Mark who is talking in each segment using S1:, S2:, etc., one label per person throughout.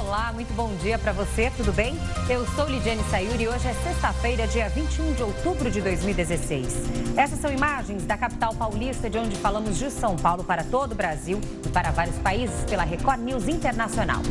S1: Olá, muito bom dia para você, tudo bem? Eu sou Lidiane Sayuri e hoje é sexta-feira, dia 21 de outubro de 2016. Essas são imagens da capital paulista, de onde falamos de São Paulo para todo o Brasil e para vários países pela Record News Internacional.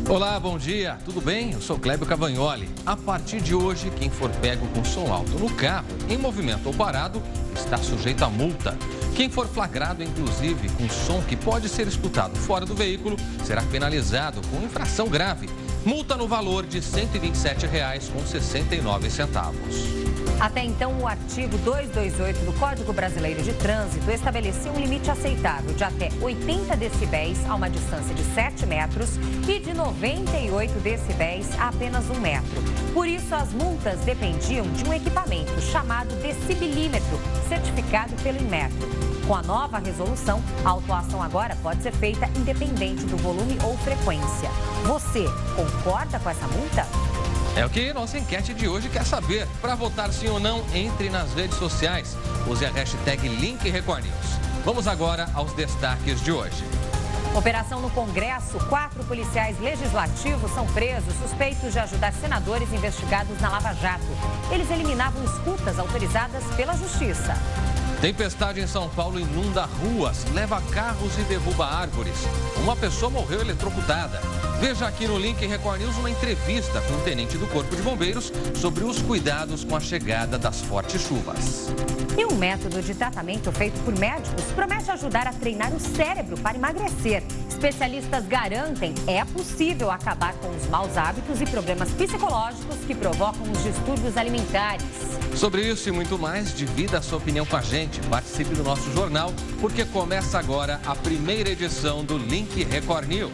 S2: Olá, bom dia, tudo bem? Eu sou Clébio Cavagnoli. A partir de hoje, quem for pego com som alto no carro, em movimento ou parado, está sujeito a multa. Quem for flagrado, inclusive, com som que pode ser escutado fora do veículo, será penalizado com infração grave. Multa no valor de R$ 127,69.
S1: Até então, o artigo 228 do Código Brasileiro de Trânsito estabelecia um limite aceitável de até 80 decibéis a uma distância de 7 metros e de 98 decibéis a apenas 1 metro. Por isso, as multas dependiam de um equipamento chamado decibilímetro, certificado pelo Inmetro. Com a nova resolução, a autuação agora pode ser feita independente do volume ou frequência. Você concorda com essa multa?
S2: É o que nossa enquete de hoje quer saber. Para votar sim ou não, entre nas redes sociais. Use a hashtag #LinkRecordNews. Vamos agora aos destaques de hoje.
S1: Operação no Congresso. 4 policiais legislativos são presos suspeitos de ajudar senadores investigados na Lava Jato. Eles eliminavam escutas autorizadas pela Justiça.
S2: Tempestade em São Paulo inunda ruas, leva carros e derruba árvores. Uma pessoa morreu eletrocutada. Veja aqui no Link Record News uma entrevista com o tenente do Corpo de Bombeiros sobre os cuidados com a chegada das fortes chuvas.
S1: E um método de tratamento feito por médicos promete ajudar a treinar o cérebro para emagrecer. Especialistas garantem que é possível acabar com os maus hábitos e problemas psicológicos que provocam os distúrbios alimentares.
S2: Sobre isso e muito mais, divida a sua opinião com a gente. Participe do nosso jornal, porque começa agora a primeira edição do Link Record News.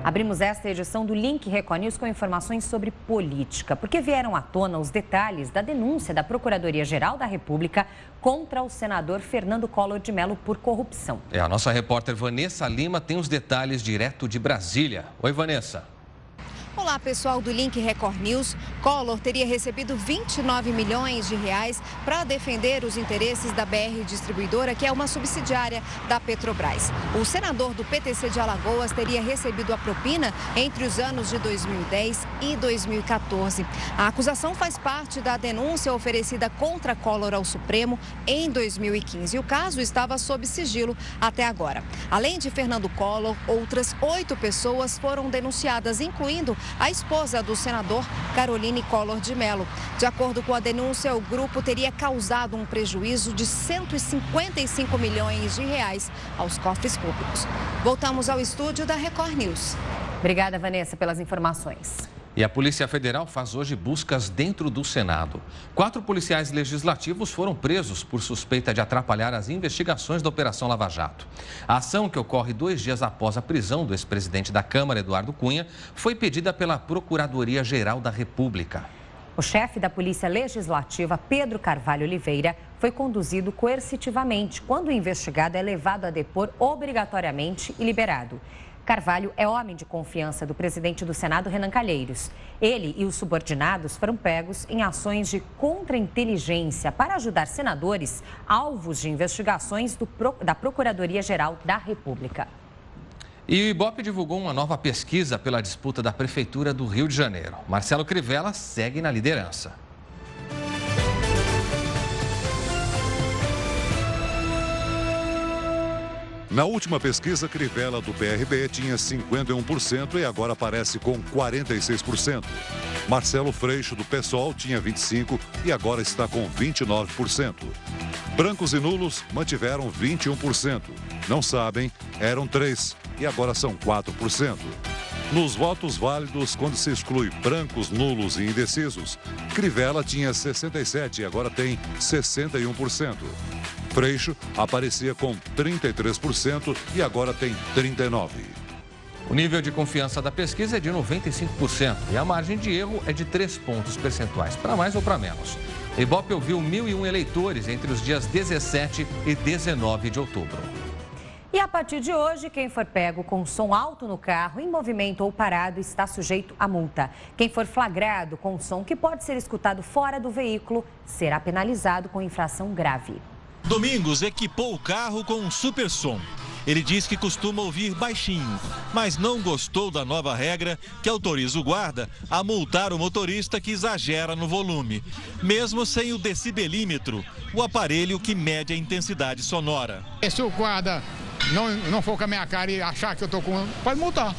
S1: Abrimos esta edição do Link Record News com informações sobre política, porque vieram à tona os detalhes da denúncia da Procuradoria-Geral da República contra o senador Fernando Collor de Mello por corrupção.
S2: A nossa repórter Vanessa Lima tem os detalhes direto de Brasília. Oi, Vanessa.
S3: Olá, pessoal do Link Record News. Collor teria recebido 29 milhões de reais para defender os interesses da BR Distribuidora, que é uma subsidiária da Petrobras. O senador do PTC de Alagoas teria recebido a propina entre os anos de 2010 e 2014. A acusação faz parte da denúncia oferecida contra Collor ao Supremo em 2015. O caso estava sob sigilo até agora. Além de Fernando Collor, outras 8 pessoas foram denunciadas, incluindo a esposa do senador, Caroline Collor de Mello. De acordo com a denúncia, o grupo teria causado um prejuízo de 155 milhões de reais aos cofres públicos. Voltamos ao estúdio da Record News.
S1: Obrigada, Vanessa, pelas informações.
S2: E a Polícia Federal faz hoje buscas dentro do Senado. 4 policiais legislativos foram presos por suspeita de atrapalhar as investigações da Operação Lava Jato. A ação, que ocorre 2 dias após a prisão do ex-presidente da Câmara, Eduardo Cunha, foi pedida pela Procuradoria-Geral da República.
S1: O chefe da Polícia Legislativa, Pedro Carvalho Oliveira, foi conduzido coercitivamente quando o investigado é levado a depor obrigatoriamente e liberado. Carvalho é homem de confiança do presidente do Senado, Renan Calheiros. Ele e os subordinados foram pegos em ações de contra-inteligência para ajudar senadores alvos de investigações da Procuradoria-Geral da República.
S2: E o Ibope divulgou uma nova pesquisa pela disputa da Prefeitura do Rio de Janeiro. Marcelo Crivella segue na liderança.
S4: Na última pesquisa, Crivella do PRB tinha 51% e agora aparece com 46%. Marcelo Freixo do PSOL tinha 25% e agora está com 29%. Brancos e nulos mantiveram 21%. Não sabem, eram 3% e agora são 4%. Nos votos válidos, quando se exclui brancos, nulos e indecisos, Crivella tinha 67% e agora tem 61%. Freixo aparecia com 33% e agora tem 39%.
S2: O nível de confiança da pesquisa é de 95% e a margem de erro é de 3 pontos percentuais, para mais ou para menos. O Ibope ouviu 1.001 eleitores entre os dias 17 e 19 de outubro.
S1: E a partir de hoje, quem for pego com som alto no carro, em movimento ou parado, está sujeito a multa. Quem for flagrado com som que pode ser escutado fora do veículo, será penalizado com infração grave.
S5: Domingos equipou o carro com um super som. Ele diz que costuma ouvir baixinho, mas não gostou da nova regra que autoriza o guarda a multar o motorista que exagera no volume, mesmo sem o decibelímetro, o aparelho que mede a intensidade sonora.
S6: Se o guarda não for com a minha cara e achar que eu tô com... pode multar.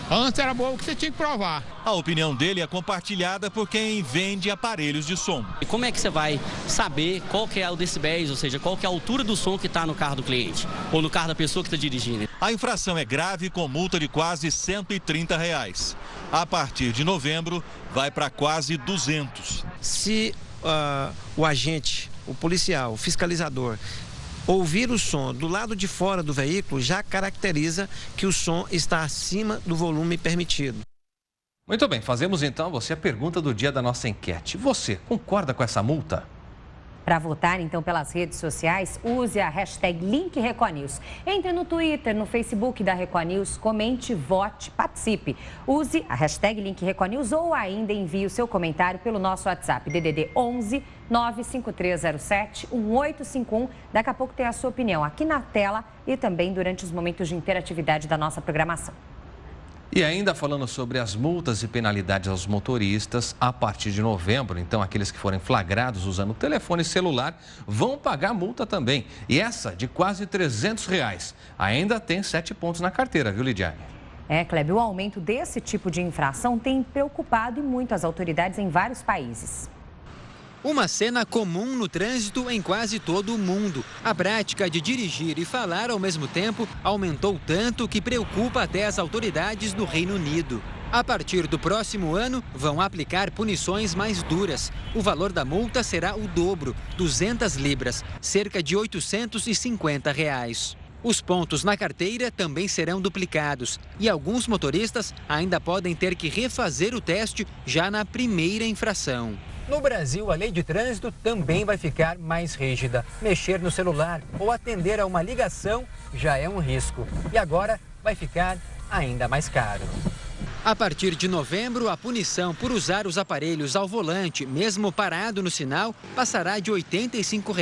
S6: Antes era bom que você tinha que provar.
S5: A opinião dele é compartilhada por quem vende aparelhos de som.
S7: E como é que você vai saber qual que é o decibéis, ou seja, qual que é a altura do som que está no carro do cliente ou no carro da pessoa que está dirigindo?
S5: A infração é grave, com multa de quase R$130. A partir de novembro, vai para quase 200.
S8: Se o agente, o policial, o fiscalizador ouvir o som do lado de fora do veículo, já caracteriza que o som está acima do volume permitido.
S2: Muito bem, fazemos então a pergunta do dia da nossa enquete. Você concorda com essa multa?
S1: Para votar, então, pelas redes sociais, use a hashtag LinkRecoNews. Entre no Twitter, no Facebook da Record News, comente, vote, participe. Use a hashtag LinkRecoNews ou ainda envie o seu comentário pelo nosso WhatsApp, DDD 11 95307 1851. Daqui a pouco tem a sua opinião aqui na tela e também durante os momentos de interatividade da nossa programação.
S2: E ainda falando sobre as multas e penalidades aos motoristas, a partir de novembro, então aqueles que forem flagrados usando o telefone celular vão pagar multa também. E essa de quase R$300. Ainda tem 7 pontos na carteira, viu, Lidiane?
S1: Kleber, o aumento desse tipo de infração tem preocupado e muito as autoridades em vários países.
S9: Uma cena comum no trânsito em quase todo o mundo. A prática de dirigir e falar ao mesmo tempo aumentou tanto que preocupa até as autoridades do Reino Unido. A partir do próximo ano, vão aplicar punições mais duras. O valor da multa será o dobro, 200 libras, cerca de R$850. Os pontos na carteira também serão duplicados e alguns motoristas ainda podem ter que refazer o teste já na primeira infração. No Brasil, a lei de trânsito também vai ficar mais rígida. Mexer no celular ou atender a uma ligação já é um risco. E agora vai ficar ainda mais caro. A partir de novembro, a punição por usar os aparelhos ao volante, mesmo parado no sinal, passará de R$ 85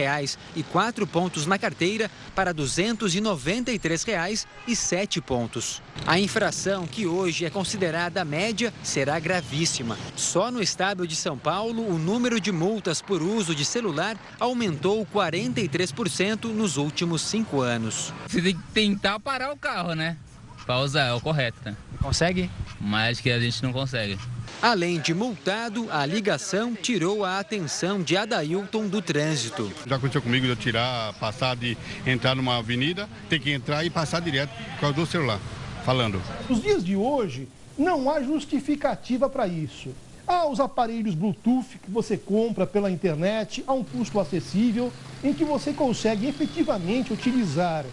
S9: e 4 pontos na carteira para R$ 293 e 7 pontos. A infração, que hoje é considerada média, será gravíssima. Só no estado de São Paulo, o número de multas por uso de celular aumentou 43% nos últimos 5 anos.
S10: Você tem que tentar parar o carro, né? Para usar, é o correto, né?
S9: Consegue?
S10: Mas que a gente não consegue.
S9: Além de multado, a ligação tirou a atenção de Adailton do trânsito.
S6: Já aconteceu comigo de eu tirar, passar de entrar numa avenida, ter que entrar e passar direto por causa do celular, falando.
S11: Nos dias de hoje, não há justificativa para isso. Há os aparelhos Bluetooth que você compra pela internet a um custo acessível, em que você consegue efetivamente utilizar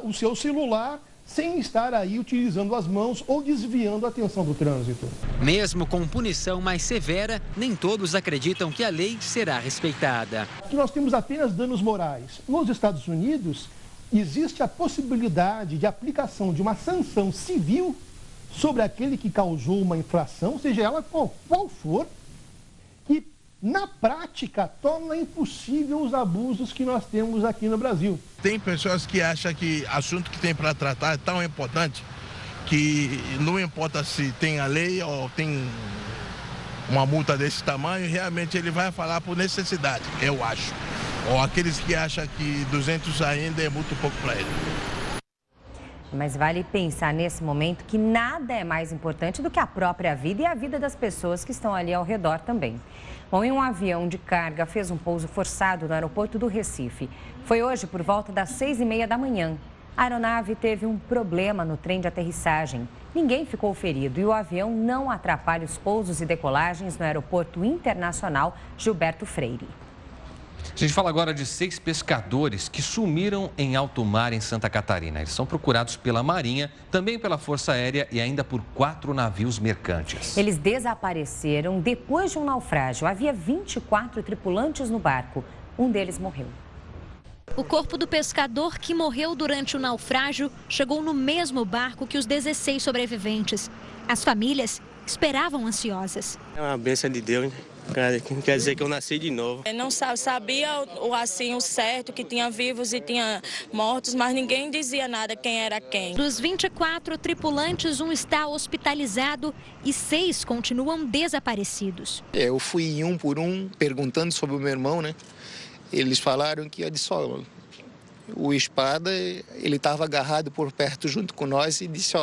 S11: o seu celular sem estar aí utilizando as mãos ou desviando a atenção do trânsito.
S9: Mesmo com punição mais severa, nem todos acreditam que a lei será respeitada.
S11: Aqui nós temos apenas danos morais. Nos Estados Unidos, existe a possibilidade de aplicação de uma sanção civil sobre aquele que causou uma infração, seja ela qual for, que na prática torna impossível os abusos que nós temos aqui no Brasil.
S12: Tem pessoas que acham que assunto que tem para tratar é tão importante que não importa se tem a lei ou tem uma multa desse tamanho, realmente ele vai falar por necessidade, eu acho. Ou aqueles que acham que 200 ainda é muito pouco para ele.
S1: Mas vale pensar nesse momento que nada é mais importante do que a própria vida e a vida das pessoas que estão ali ao redor também. Bom, e um avião de carga fez um pouso forçado no aeroporto do Recife. Foi hoje por volta das 6h30 da manhã. A aeronave teve um problema no trem de aterrissagem. Ninguém ficou ferido e o avião não atrapalha os pousos e decolagens no Aeroporto Internacional Gilberto Freire.
S2: A gente fala agora de 6 pescadores que sumiram em alto mar em Santa Catarina. Eles são procurados pela Marinha, também pela Força Aérea e ainda por 4 navios mercantes.
S1: Eles desapareceram depois de um naufrágio. Havia 24 tripulantes no barco. Um deles morreu.
S13: O corpo do pescador que morreu durante o naufrágio chegou no mesmo barco que os 16 sobreviventes. As famílias esperavam ansiosas.
S14: É uma bênção de Deus, né? Quer dizer que eu nasci de novo.
S15: Eu não sabia assim, o certo, que tinha vivos e tinha mortos, mas ninguém dizia nada quem era quem.
S13: Dos 24 tripulantes, um está hospitalizado e 6 continuam desaparecidos.
S16: Eu fui um por um perguntando sobre o meu irmão, né? Eles falaram que o Espada, ele estava agarrado por perto junto com nós e disse,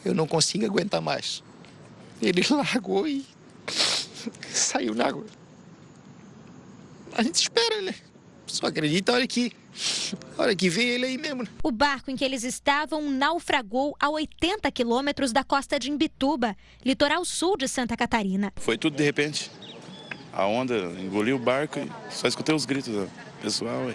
S16: eu não consigo aguentar mais. Ele largou e saiu na água. A gente espera, né? Só acredita a hora que vem ele aí mesmo. Né?
S13: O barco em que eles estavam naufragou a 80 quilômetros da costa de Imbituba, litoral sul de Santa Catarina.
S17: Foi tudo de repente. A onda engoliu o barco e só escutei os gritos do pessoal.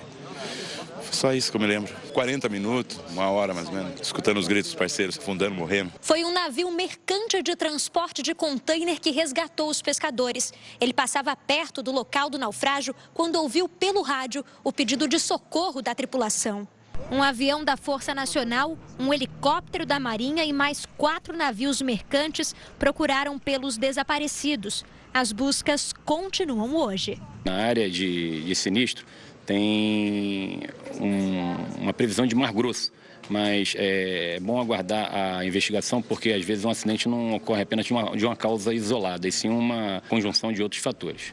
S17: Foi só isso que eu me lembro. 40 minutos, 1 hora mais ou menos, escutando os gritos dos parceiros, afundando, morrendo.
S13: Foi um navio mercante de transporte de container que resgatou os pescadores. Ele passava perto do local do naufrágio quando ouviu pelo rádio o pedido de socorro da tripulação. Um avião da Força Nacional, um helicóptero da Marinha e mais 4 navios mercantes procuraram pelos desaparecidos. As buscas continuam hoje.
S18: Na área de sinistro tem uma previsão de mar grosso, mas é bom aguardar a investigação porque às vezes um acidente não ocorre apenas de uma causa isolada, e sim uma conjunção de outros fatores.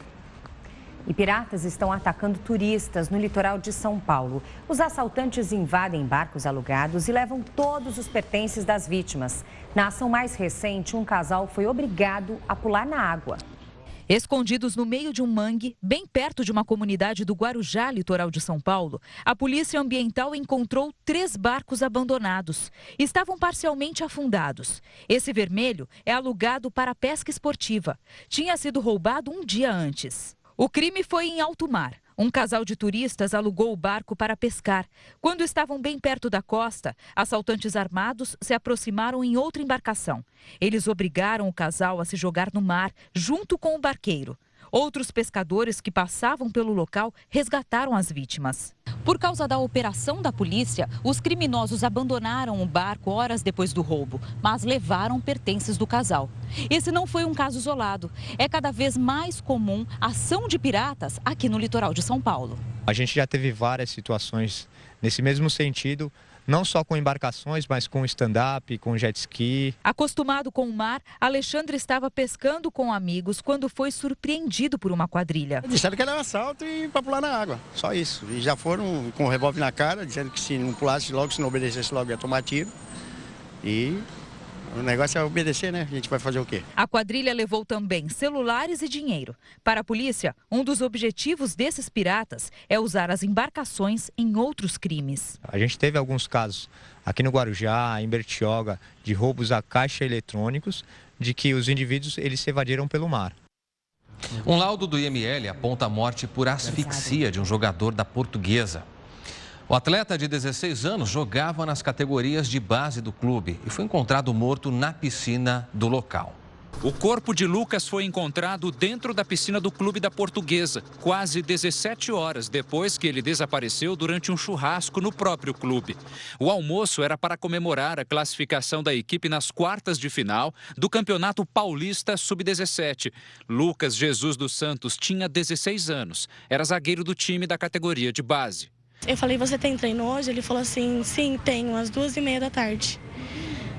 S1: E piratas estão atacando turistas no litoral de São Paulo. Os assaltantes invadem barcos alugados e levam todos os pertences das vítimas. Na ação mais recente, um casal foi obrigado a pular na água.
S19: Escondidos no meio de um mangue, bem perto de uma comunidade do Guarujá, litoral de São Paulo, a Polícia Ambiental encontrou 3 barcos abandonados. Estavam parcialmente afundados. Esse vermelho é alugado para pesca esportiva. Tinha sido roubado um dia antes. O crime foi em alto mar. Um casal de turistas alugou o barco para pescar. Quando estavam bem perto da costa, assaltantes armados se aproximaram em outra embarcação. Eles obrigaram o casal a se jogar no mar, junto com o barqueiro. Outros pescadores que passavam pelo local resgataram as vítimas. Por causa da operação da polícia, os criminosos abandonaram o barco horas depois do roubo, mas levaram pertences do casal. Esse não foi um caso isolado. É cada vez mais comum a ação de piratas aqui no litoral de São Paulo.
S20: A gente já teve várias situações nesse mesmo sentido, não só com embarcações, mas com stand-up, com jet ski.
S19: Acostumado com o mar, Alexandre estava pescando com amigos quando foi surpreendido por uma quadrilha.
S21: Disseram que era um assalto e para pular na água, só isso. E já foram com o revólver na cara, dizendo que se não pulasse logo, se não obedecesse logo, ia tomar tiro. E o negócio é obedecer, né? A gente vai fazer o quê?
S19: A quadrilha levou também celulares e dinheiro. Para a polícia, um dos objetivos desses piratas é usar as embarcações em outros crimes.
S20: A gente teve alguns casos aqui no Guarujá, em Bertioga, de roubos a caixa eletrônicos, de que os indivíduos eles se evadiram pelo mar.
S2: Um laudo do IML aponta a morte por asfixia de um jogador da Portuguesa. O atleta de 16 anos jogava nas categorias de base do clube e foi encontrado morto na piscina do local.
S22: O corpo de Lucas foi encontrado dentro da piscina do clube da Portuguesa, quase 17 horas depois que ele desapareceu durante um churrasco no próprio clube. O almoço era para comemorar a classificação da equipe nas quartas de final do Campeonato Paulista Sub-17. Lucas Jesus dos Santos tinha 16 anos, era zagueiro do time da categoria de base.
S23: Eu falei, você tem treino hoje? Ele falou assim, sim, tenho, às 2h30 da tarde.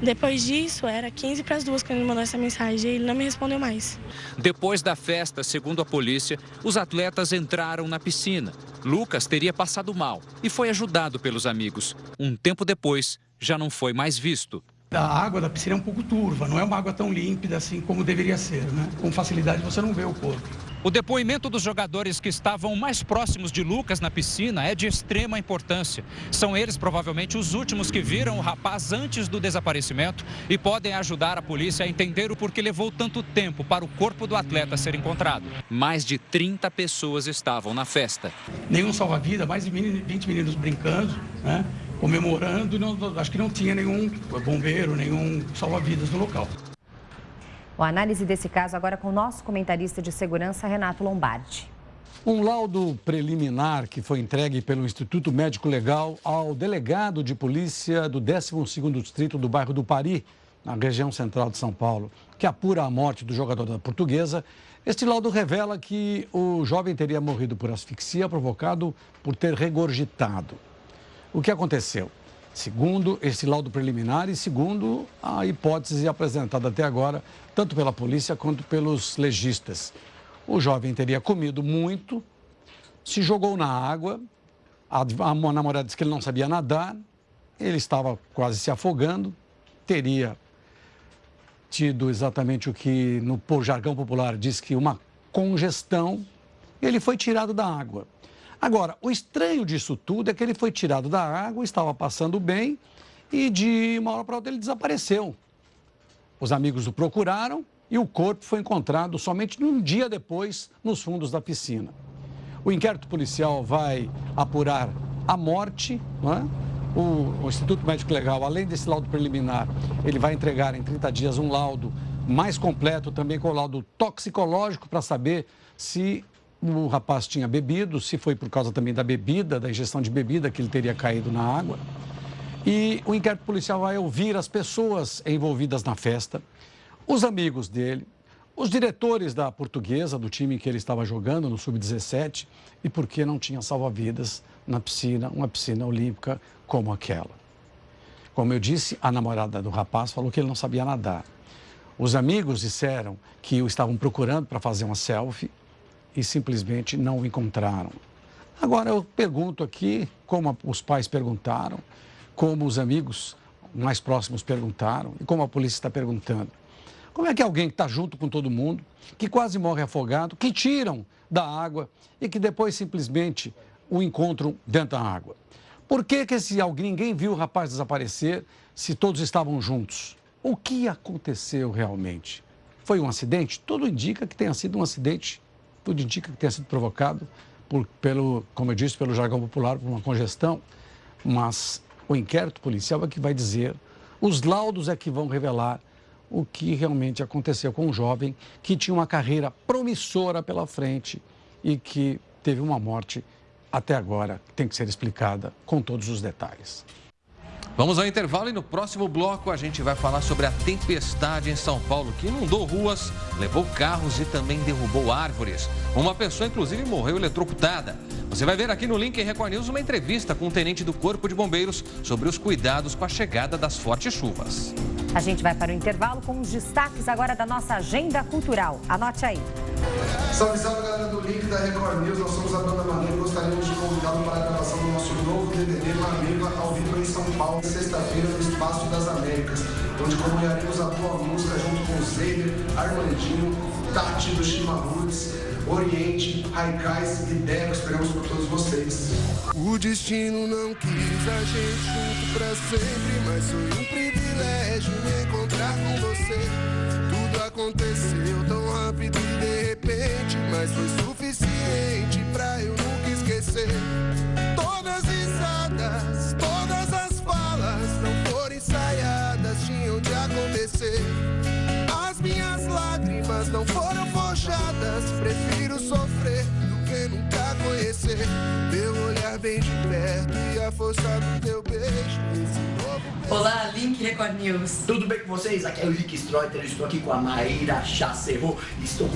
S23: Depois disso, era 15 para as 2 quando ele mandou essa mensagem e ele não me respondeu mais.
S22: Depois da festa, segundo a polícia, os atletas entraram na piscina. Lucas teria passado mal e foi ajudado pelos amigos. Um tempo depois, já não foi mais visto.
S24: A água da piscina é um pouco turva, não é uma água tão límpida assim como deveria ser, né? Com facilidade você não vê o corpo.
S22: O depoimento dos jogadores que estavam mais próximos de Lucas na piscina é de extrema importância. São eles provavelmente os últimos que viram o rapaz antes do desaparecimento e podem ajudar a polícia a entender o porquê levou tanto tempo para o corpo do atleta ser encontrado. Mais de 30 pessoas estavam na festa.
S24: Nenhum salva-vida, mais de 20 meninos brincando, né? Comemorando, acho que não tinha nenhum bombeiro, nenhum salva-vidas no local.
S1: A análise desse caso agora com o nosso comentarista de segurança, Renato Lombardi.
S3: Um laudo preliminar que foi entregue pelo Instituto Médico Legal ao delegado de polícia do 12º Distrito do bairro do Pari, na região central de São Paulo, que apura a morte do jogador da Portuguesa. Este laudo revela que o jovem teria morrido por asfixia provocado por ter regurgitado. O que aconteceu? Segundo esse laudo preliminar e segundo a hipótese apresentada até agora, tanto pela polícia quanto pelos legistas. O jovem teria comido muito, se jogou na água, a namorada disse que ele não sabia nadar, ele estava quase se afogando, teria tido exatamente o que no jargão popular diz que uma congestão, ele foi tirado da água. Agora, o estranho disso tudo é que ele foi tirado da água, estava passando bem e de uma hora para outra ele desapareceu. Os amigos o procuraram e o corpo foi encontrado somente um dia depois nos fundos da piscina. O inquérito policial vai apurar a morte, não é? O Instituto Médico Legal, além desse laudo preliminar, ele vai entregar em 30 dias um laudo mais completo, também com o laudo toxicológico, para saber se o rapaz tinha bebido, se foi por causa também da bebida, da ingestão de bebida que ele teria caído na água. E o inquérito policial vai ouvir as pessoas envolvidas na festa, os amigos dele, os diretores da Portuguesa, do time que ele estava jogando no Sub-17, e por que não tinha salva-vidas na piscina, uma piscina olímpica como aquela. Como eu disse, a namorada do rapaz falou que ele não sabia nadar. Os amigos disseram que o estavam procurando para fazer uma selfie e simplesmente não o encontraram. Agora eu pergunto aqui, como os pais perguntaram, como os amigos mais próximos perguntaram e como a polícia está perguntando. Como é que alguém que está junto com todo mundo, que quase morre afogado, que tiram da água e que depois simplesmente o encontram dentro da água? Por que ninguém viu o rapaz desaparecer se todos estavam juntos? O que aconteceu realmente? Foi um acidente? Tudo indica que tenha sido um acidente. Tudo indica que tenha sido provocado como eu disse, pelo jargão popular, por uma congestão. Mas o inquérito policial é que vai dizer, os laudos é que vão revelar o que realmente aconteceu com um jovem que tinha uma carreira promissora pela frente e que teve uma morte até agora que tem que ser explicada com todos os detalhes.
S2: Vamos ao intervalo e no próximo bloco a gente vai falar sobre a tempestade em São Paulo que inundou ruas, levou carros e também derrubou árvores. Uma pessoa, inclusive, morreu eletrocutada. Você vai ver aqui no link Record News uma entrevista com um tenente do Corpo de Bombeiros sobre os cuidados com a chegada das fortes chuvas.
S1: A gente vai para o intervalo com os destaques agora da nossa agenda cultural. Anote aí.
S4: Salve, salve, galera do link da Record News. Nós somos a Banda Mamígua e gostaríamos de convidá-lo para a gravação do nosso novo DVD Mamígua ao vivo em São Paulo, sexta-feira, no Espaço das Américas, onde acompanharemos a boa música junto com Zeider, Armandinho, Tati do Chimarruts, Oriente, Raikais e Deco. Esperamos por todos vocês.
S5: O destino não quis a gente junto pra sempre, mas foi um privilégio me encontrar com você. Tudo aconteceu tão rápido e de repente, mas foi suficiente pra eu nunca esquecer. Todas as risadas, todas as falas não foram ensaiadas, tinham de acontecer. As minhas lágrimas não foram forjadas, prefiro sofrer do que nunca conhecer. Teu olhar bem de perto e a força do teu beijo.
S7: Olá, Link Record News.
S25: Tudo bem com vocês? Aqui é o Rick Stroiter, eu estou aqui com a Maíra Chacerro. Estamos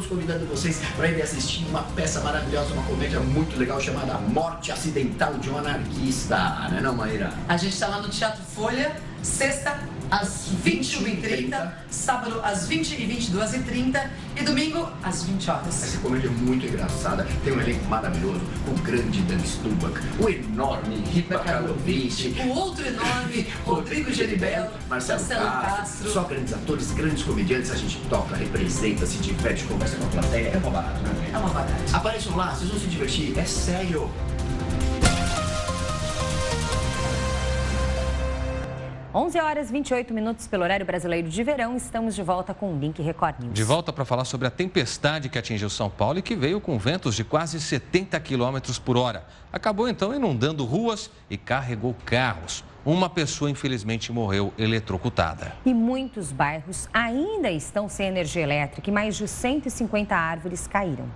S25: convidando vocês para ir assistir uma peça maravilhosa, uma comédia muito legal chamada Morte Acidental de um Anarquista. Não é não, Maíra?
S7: A gente está lá no Teatro Folha, sexta às 21h30, sábado às 20h e 22h30 e domingo às 20 horas.
S25: Essa comédia é muito engraçada, tem um elenco maravilhoso, o grande Dan Stubach, o enorme Ripa Karlovich,
S7: o outro enorme Rodrigo Geribello,
S25: Marcelo Castro. Só grandes atores, grandes comediantes, a gente toca, representa, se diverte, conversa com a plateia, é uma barata, né?
S7: É uma barata.
S25: Apareçam lá, vocês vão se divertir, é sério.
S1: 11 horas e 28 minutos pelo horário brasileiro de verão. Estamos de volta com o Link Record News.
S2: De volta para falar sobre a tempestade que atingiu São Paulo e que veio com ventos de quase 70 km por hora. Acabou então inundando ruas e carregou carros. Uma pessoa, infelizmente, morreu eletrocutada.
S1: E muitos bairros ainda estão sem energia elétrica e mais de 150 árvores caíram.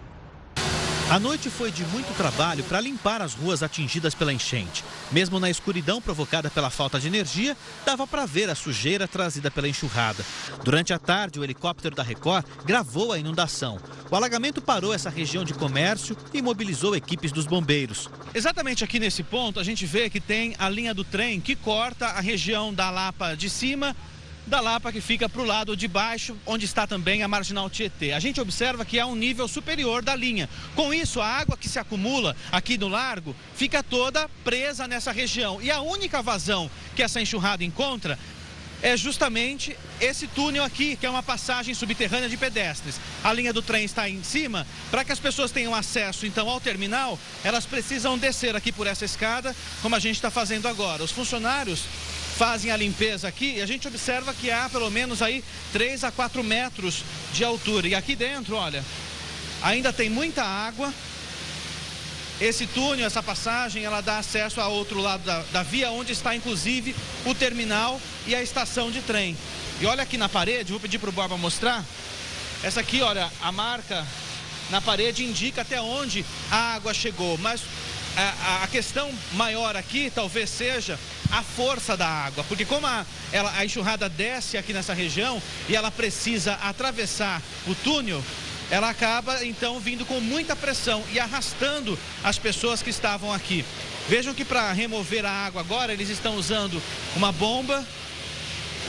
S6: A noite foi de muito trabalho para limpar as ruas atingidas pela enchente. Mesmo na escuridão provocada pela falta de energia, dava para ver a sujeira trazida pela enxurrada. Durante a tarde, o helicóptero da Record gravou a inundação. O alagamento parou essa região de comércio e mobilizou equipes dos bombeiros. Exatamente aqui nesse ponto, a gente vê que tem a linha do trem que corta a região da Lapa de cima, da Lapa que fica para o lado de baixo, onde está também a Marginal Tietê. A gente observa que há um nível superior da linha. Com isso, a água que se acumula aqui no largo fica toda presa nessa região. E a única vazão que essa enxurrada encontra é justamente esse túnel aqui, que é uma passagem subterrânea de pedestres. A linha do trem está em cima. Para que as pessoas tenham acesso, então, ao terminal, elas precisam descer aqui por essa escada, como a gente está fazendo agora. Os funcionários fazem a limpeza aqui e a gente observa que há pelo menos aí 3 a 4 metros de altura. E aqui dentro, olha, ainda tem muita água. Esse túnel, essa passagem, ela dá acesso a outro lado da via, onde está inclusive o terminal e a estação de trem. E olha aqui na parede, vou pedir para o Borba mostrar. Essa aqui, olha, a marca na parede indica até onde a água chegou, mas a questão maior aqui talvez seja a força da água, porque como a enxurrada desce aqui nessa região e ela precisa atravessar o túnel, ela acaba então vindo com muita pressão e arrastando as pessoas que estavam aqui. Vejam que para remover a água agora eles estão usando uma bomba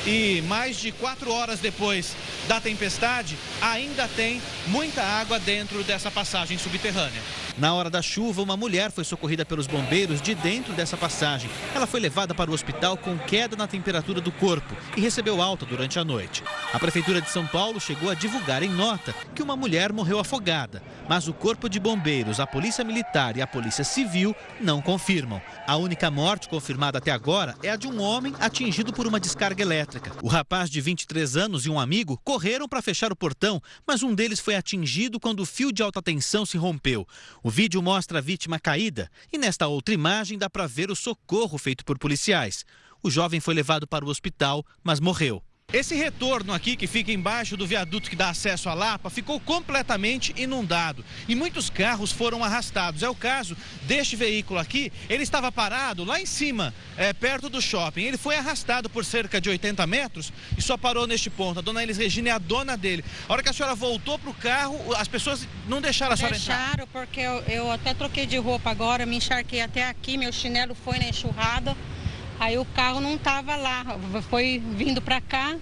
S6: e mais de 4 horas depois da tempestade ainda tem muita água dentro dessa passagem subterrânea. Na hora da chuva, uma mulher foi socorrida pelos bombeiros de dentro dessa passagem. Ela foi levada para o hospital com queda na temperatura do corpo e recebeu alta durante a noite. A Prefeitura de São Paulo chegou a divulgar em nota que uma mulher morreu afogada, mas o Corpo de Bombeiros, a Polícia Militar e a Polícia Civil não confirmam. A única morte confirmada até agora é a de um homem atingido por uma descarga elétrica. O rapaz de 23 anos e um amigo correram para fechar o portão, mas um deles foi atingido quando o fio de alta tensão se rompeu. O vídeo mostra a vítima caída e nesta outra imagem dá para ver o socorro feito por policiais. O jovem foi levado para o hospital, mas morreu. Esse retorno aqui, que fica embaixo do viaduto que dá acesso à Lapa, ficou completamente inundado e muitos carros foram arrastados. É o caso deste veículo aqui. Ele estava parado lá em cima, perto do shopping. Ele foi arrastado por cerca de 80 metros e só parou neste ponto. A dona Elis Regina é a dona dele. A hora que a senhora voltou para o carro, as pessoas não deixaram a senhora entrar?
S8: Deixaram, porque eu até troquei de roupa agora, me encharquei até aqui, meu chinelo foi na enxurrada. Aí o carro não estava lá, foi vindo para cá,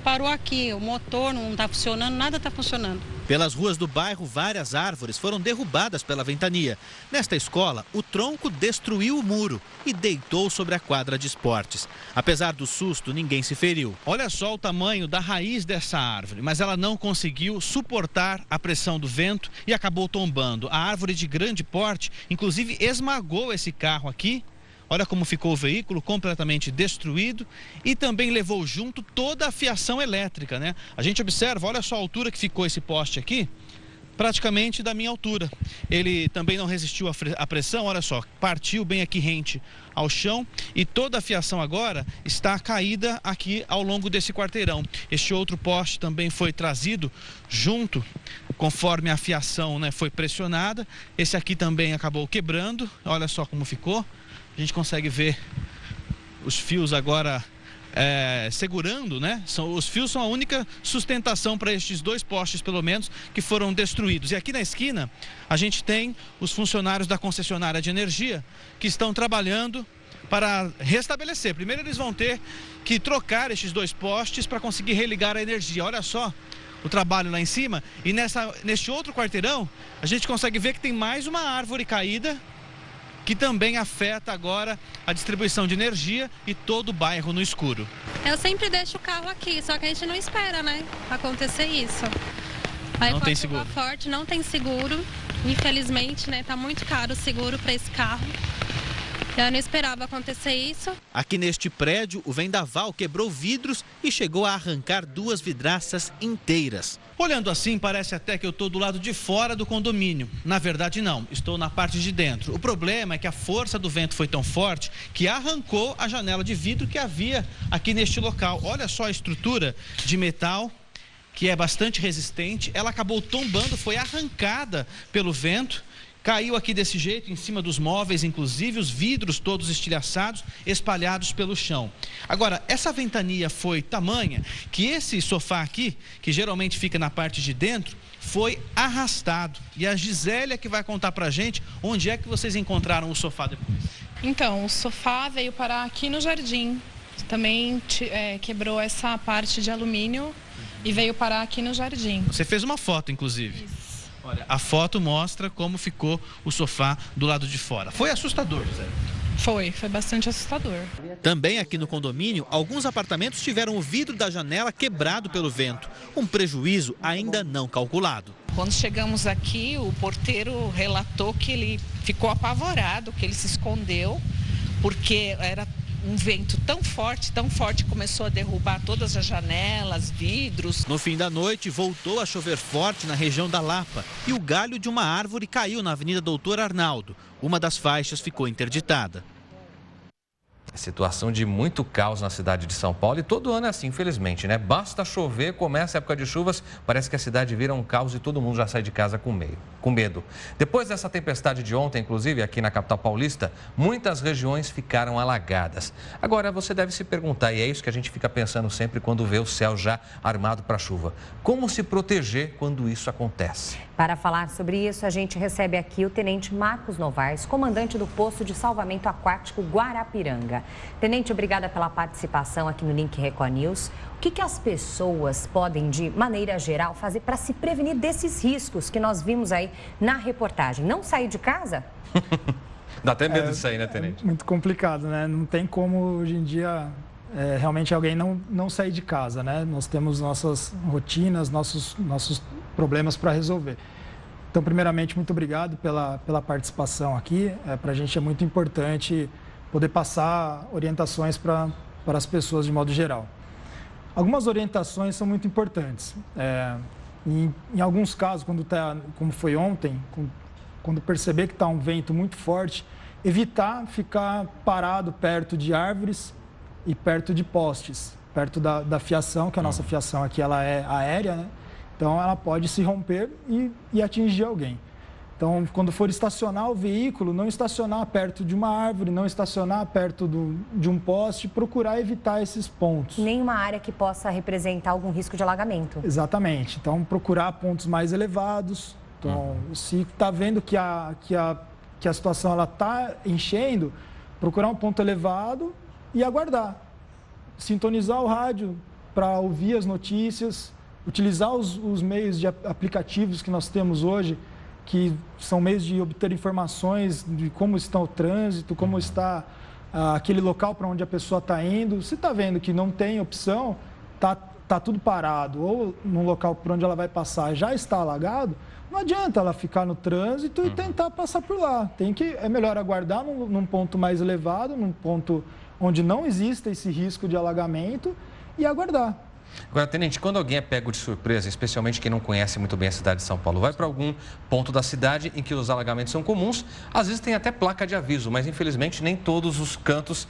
S8: parou aqui, o motor não está funcionando, nada está funcionando.
S6: Pelas ruas do bairro, várias árvores foram derrubadas pela ventania. Nesta escola, o tronco destruiu o muro e deitou sobre a quadra de esportes. Apesar do susto, ninguém se feriu. Olha só o tamanho da raiz dessa árvore, mas ela não conseguiu suportar a pressão do vento e acabou tombando. A árvore de grande porte, inclusive, esmagou esse carro aqui. Olha como ficou o veículo, completamente destruído, e também levou junto toda a fiação elétrica, né? A gente observa, olha só a altura que ficou esse poste aqui, praticamente da minha altura. Ele também não resistiu à pressão, olha só, partiu bem aqui rente ao chão e toda a fiação agora está caída aqui ao longo desse quarteirão. Este outro poste também foi trazido junto, conforme a fiação, né, foi pressionada. Esse aqui também acabou quebrando, olha só como ficou. A gente consegue ver os fios agora segurando, né? Os fios são a única sustentação para estes 2 postes, pelo menos, que foram destruídos. E aqui na esquina, a gente tem os funcionários da concessionária de energia que estão trabalhando para restabelecer. Primeiro eles vão ter que trocar estes 2 postes para conseguir religar a energia. Olha só o trabalho lá em cima. E neste outro quarteirão, a gente consegue ver que tem mais uma árvore caída, que também afeta agora a distribuição de energia e todo o bairro no escuro.
S23: Eu sempre deixo o carro aqui, só que a gente não espera, né, acontecer isso. Aí
S6: não tem seguro.
S23: Forte, não tem seguro, infelizmente, né, tá muito caro o seguro para esse carro. Eu não esperava acontecer isso.
S6: Aqui neste prédio, o vendaval quebrou vidros e chegou a arrancar 2 vidraças inteiras. Olhando assim, parece até que eu estou do lado de fora do condomínio. Na verdade, não. Estou na parte de dentro. O problema é que a força do vento foi tão forte que arrancou a janela de vidro que havia aqui neste local. Olha só a estrutura de metal, que é bastante resistente. Ela acabou tombando, foi arrancada pelo vento caiu aqui desse jeito, em cima dos móveis, inclusive os vidros todos estilhaçados, espalhados pelo chão. Agora, essa ventania foi tamanha que esse sofá aqui, que geralmente fica na parte de dentro, foi arrastado. E a Gisélia que vai contar pra gente onde é que vocês encontraram o sofá depois.
S9: Então, o sofá veio parar aqui no jardim. Também quebrou essa parte de alumínio e veio parar aqui no jardim.
S6: Você fez uma foto, inclusive. Isso. Olha, a foto mostra como ficou o sofá do lado de fora. Foi assustador, Zé?
S9: Foi bastante assustador.
S6: Também aqui no condomínio, alguns apartamentos tiveram o vidro da janela quebrado pelo vento. Um prejuízo ainda não calculado.
S10: Quando chegamos aqui, o porteiro relatou que ele ficou apavorado, que ele se escondeu, porque era um vento tão forte, começou a derrubar todas as janelas, vidros.
S6: No fim da noite, voltou a chover forte na região da Lapa e o galho de uma árvore caiu na Avenida Doutor Arnaldo. Uma das faixas ficou interditada.
S2: Situação de muito caos na cidade de São Paulo e todo ano é assim, infelizmente, né? Basta chover, começa a época de chuvas, parece que a cidade vira um caos e todo mundo já sai de casa com medo. Depois dessa tempestade de ontem, inclusive aqui na capital paulista, muitas regiões ficaram alagadas. Agora você deve se perguntar, e é isso que a gente fica pensando sempre quando vê o céu já armado para chuva, como se proteger quando isso acontece?
S1: Para falar sobre isso, a gente recebe aqui o Tenente Marcos Novaes, comandante do Posto de Salvamento Aquático Guarapiranga. Tenente, obrigada pela participação aqui no Link Record News. O que as pessoas podem, de maneira geral, fazer para se prevenir desses riscos que nós vimos aí na reportagem? Não sair de casa?
S2: Dá até medo disso aí, né, Tenente?
S11: É muito complicado, né? Não tem como, hoje em dia, realmente alguém não sair de casa, né? Nós temos nossas rotinas, nossos problemas para resolver. Então, primeiramente, muito obrigado pela participação aqui. Para a gente é muito importante poder passar orientações para as pessoas de modo geral. Algumas orientações são muito importantes. Em alguns casos, como foi ontem, quando perceber que está um vento muito forte, evitar ficar parado perto de árvores e perto de postes, perto da fiação, que a nossa fiação aqui ela é aérea, né? Então ela pode se romper e atingir alguém. Então, quando for estacionar o veículo, não estacionar perto de uma árvore, não estacionar perto de um poste, procurar evitar esses pontos.
S1: Nenhuma área que possa representar algum risco de alagamento.
S11: Exatamente. Então, procurar pontos mais elevados. Então, se está vendo que a situação está enchendo, procurar um ponto elevado e aguardar. Sintonizar o rádio para ouvir as notícias, utilizar os meios de aplicativos que nós temos hoje, que são meios de obter informações de como está o trânsito, como está aquele local para onde a pessoa está indo. Se está vendo que não tem opção, está tudo parado, ou no local por onde ela vai passar já está alagado, não adianta ela ficar no trânsito e tentar passar por lá. É melhor aguardar num ponto mais elevado, num ponto onde não exista esse risco de alagamento e aguardar.
S2: Agora, Tenente, quando alguém é pego de surpresa, especialmente quem não conhece muito bem a cidade de São Paulo, vai para algum ponto da cidade em que os alagamentos são comuns, às vezes tem até placa de aviso, mas infelizmente nem todos os cantos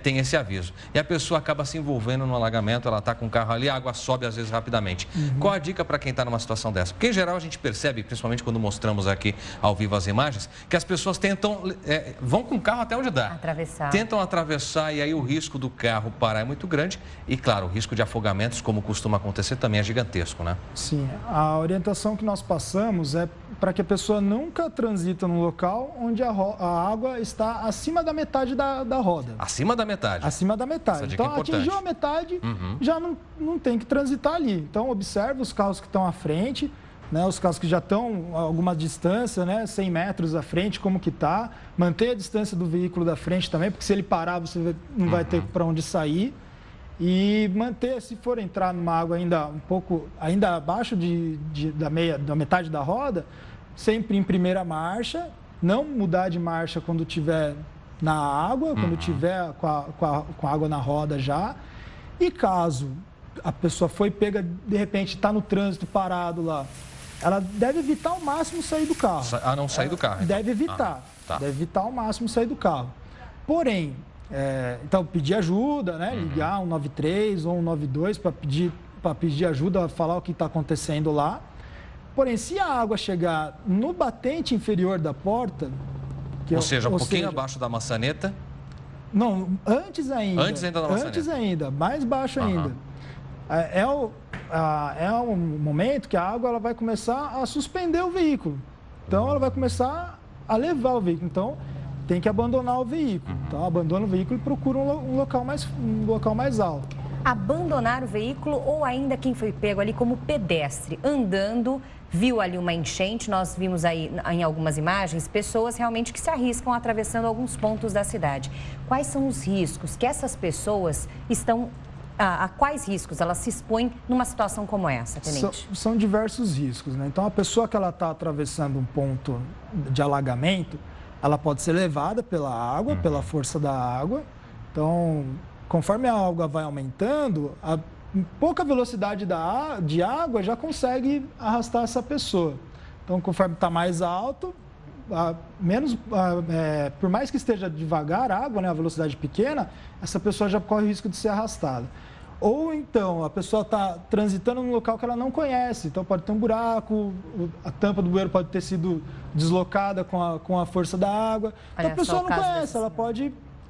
S2: têm esse aviso. E a pessoa acaba se envolvendo no alagamento, ela está com o carro ali, a água sobe às vezes rapidamente. Qual a dica para quem está numa situação dessa? Porque em geral a gente percebe, principalmente quando mostramos aqui ao vivo as imagens, que as pessoas vão com o carro até onde dá. Tentam atravessar e aí o risco do carro parar é muito grande e, claro, o risco de afogamentos, como costuma acontecer, também é gigantesco, né?
S11: Sim, a orientação que nós passamos é para que a pessoa nunca transita num local onde a água está acima da metade da roda.
S2: Acima da metade?
S11: Acima da metade. Então, atingiu a metade, já não tem que transitar ali. Então, observe os carros que estão à frente, né, os carros que já estão a alguma distância, né, 100 metros à frente, como que está. Mantenha a distância do veículo da frente também, porque se ele parar, você não vai ter para onde sair. E manter, se for entrar numa água ainda abaixo da metade da roda, sempre em primeira marcha, não mudar de marcha quando estiver na água, quando estiver com a água na roda já. E caso a pessoa foi pega, de repente está no trânsito parado lá, ela deve evitar ao máximo sair do carro.
S2: Não sair do carro.
S11: Deve evitar. Deve evitar ao máximo sair do carro. Porém, então, pedir ajuda, né? Ligar 193 ou 192 para pedir ajuda, falar o que está acontecendo lá. Porém, se a água chegar no batente inferior da porta...
S2: Ou seja, um pouquinho abaixo da maçaneta?
S11: Não, antes ainda.
S2: Antes ainda da maçaneta?
S11: Antes ainda, mais baixo ainda. É um momento que a água ela vai começar a suspender o veículo. Então, ela vai começar a levar o veículo. Então, tem que abandonar o veículo. Então, abandona o veículo e procura um local mais alto.
S1: Abandonar o veículo ou ainda quem foi pego ali como pedestre, andando, viu ali uma enchente. Nós vimos aí em algumas imagens pessoas realmente que se arriscam atravessando alguns pontos da cidade. Quais são os riscos que essas pessoas estão... A quais riscos elas se expõem numa situação como essa, tenente?
S11: São diversos riscos, né? Então, a pessoa que ela está atravessando um ponto de alagamento, ela pode ser levada pela água, pela força da água. Então, conforme a água vai aumentando, a pouca velocidade de água já consegue arrastar essa pessoa. Então, conforme está mais alto, por mais que esteja devagar a água, né, a velocidade pequena, essa pessoa já corre o risco de ser arrastada. Ou então, a pessoa está transitando num local que ela não conhece, então pode ter um buraco, a tampa do bueiro pode ter sido deslocada com a força da água. Então, a pessoa não conhece,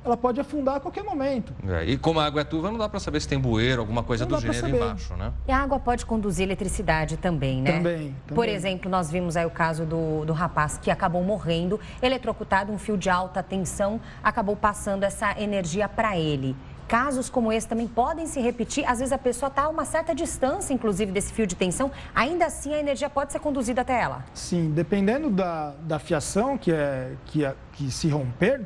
S11: ela pode afundar a qualquer momento.
S2: E como a água é turva, não dá para saber se tem bueiro, alguma coisa do gênero embaixo, né?
S1: E a água pode conduzir eletricidade também, né?
S11: Também.
S1: Por exemplo, nós vimos aí o caso do rapaz que acabou morrendo, eletrocutado, um fio de alta tensão acabou passando essa energia para ele. Casos como esse também podem se repetir. Às vezes a pessoa está a uma certa distância, inclusive, desse fio de tensão. Ainda assim, a energia pode ser conduzida até ela.
S11: Sim, dependendo da fiação que se romper,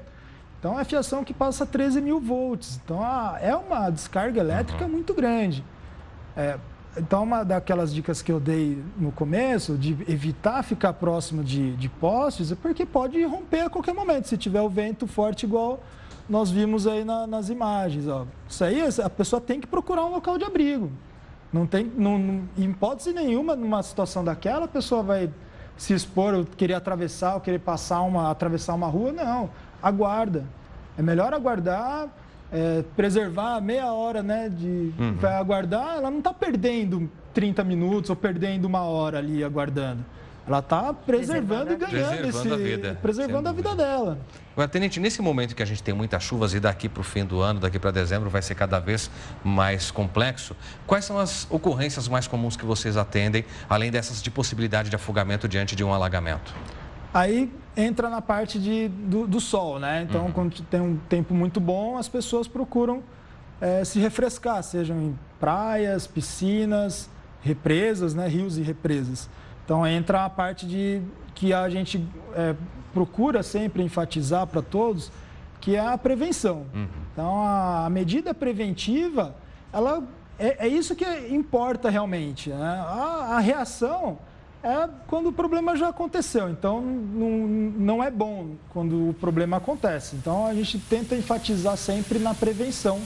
S11: então é a fiação que passa 13.000 volts. Então, é uma descarga elétrica muito grande. Então, uma daquelas dicas que eu dei no começo, de evitar ficar próximo de postes, é porque pode romper a qualquer momento, se tiver o vento forte igual nós vimos aí nas imagens. Ó. Isso aí, a pessoa tem que procurar um local de abrigo. Em hipótese nenhuma, numa situação daquela, a pessoa vai se expor, ou querer atravessar, ou querer atravessar uma rua. Não, aguarda. É melhor aguardar, preservar meia hora, né? Vai aguardar, ela não está perdendo 30 minutos ou perdendo uma hora ali aguardando. Ela está preservando e ganhando, preservando a vida dela.
S2: Agora, tenente, nesse momento que a gente tem muitas chuvas e daqui para o fim do ano, daqui para dezembro, vai ser cada vez mais complexo, quais são as ocorrências mais comuns que vocês atendem, além dessas de possibilidade de afogamento diante de um alagamento?
S11: Aí entra na parte do sol, né? Então, quando tem um tempo muito bom, as pessoas procuram se refrescar, sejam em praias, piscinas, represas, né? Rios e represas. Então, entra a parte que a gente procura sempre enfatizar para todos, que é a prevenção. Então, a medida preventiva, ela é isso que importa realmente, né? A reação é quando o problema já aconteceu. Então, não é bom quando o problema acontece. Então, a gente tenta enfatizar sempre na prevenção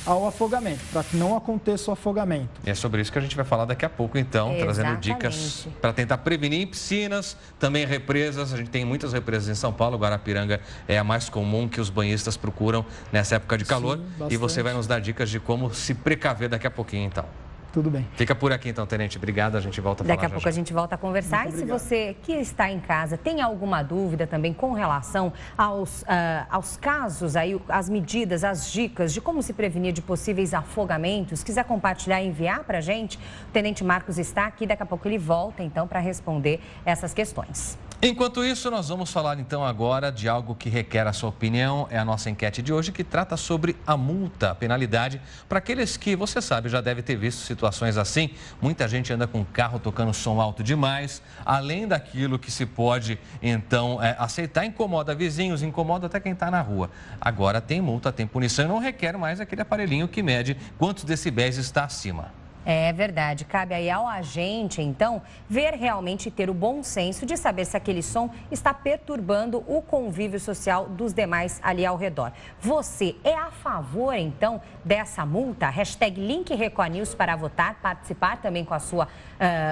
S11: ao afogamento, para que não aconteça o afogamento.
S2: E é sobre isso que a gente vai falar daqui a pouco, então, trazendo dicas para tentar prevenir em piscinas, também represas. A gente tem muitas represas em São Paulo, Guarapiranga é a mais comum que os banhistas procuram nessa época de calor. Sim, e você vai nos dar dicas de como se precaver daqui a pouquinho, então.
S11: Tudo bem.
S2: Fica por aqui, então, tenente. Obrigado, a gente volta a falar.
S1: Daqui a pouco a gente volta a conversar.
S11: Muito
S1: e se você que está em casa tem alguma dúvida também com relação aos casos, aí, as medidas, as dicas de como se prevenir de possíveis afogamentos, quiser compartilhar e enviar para a gente, o tenente Marcos está aqui. Daqui a pouco ele volta, então, para responder essas questões.
S2: Enquanto isso, nós vamos falar então agora de algo que requer a sua opinião. É a nossa enquete de hoje que trata sobre a multa, a penalidade para aqueles que, você sabe, já deve ter visto situações assim. Muita gente anda com o carro tocando som alto demais. Além daquilo que se pode, então, aceitar, incomoda vizinhos, incomoda até quem está na rua. Agora tem multa, tem punição e não requer mais aquele aparelhinho que mede quantos decibéis está acima.
S1: É verdade. Cabe aí ao agente, então, ver realmente e ter o bom senso de saber se aquele som está perturbando o convívio social dos demais ali ao redor. Você é a favor, então, dessa multa? Hashtag LinkRecordNews para votar, participar também com a sua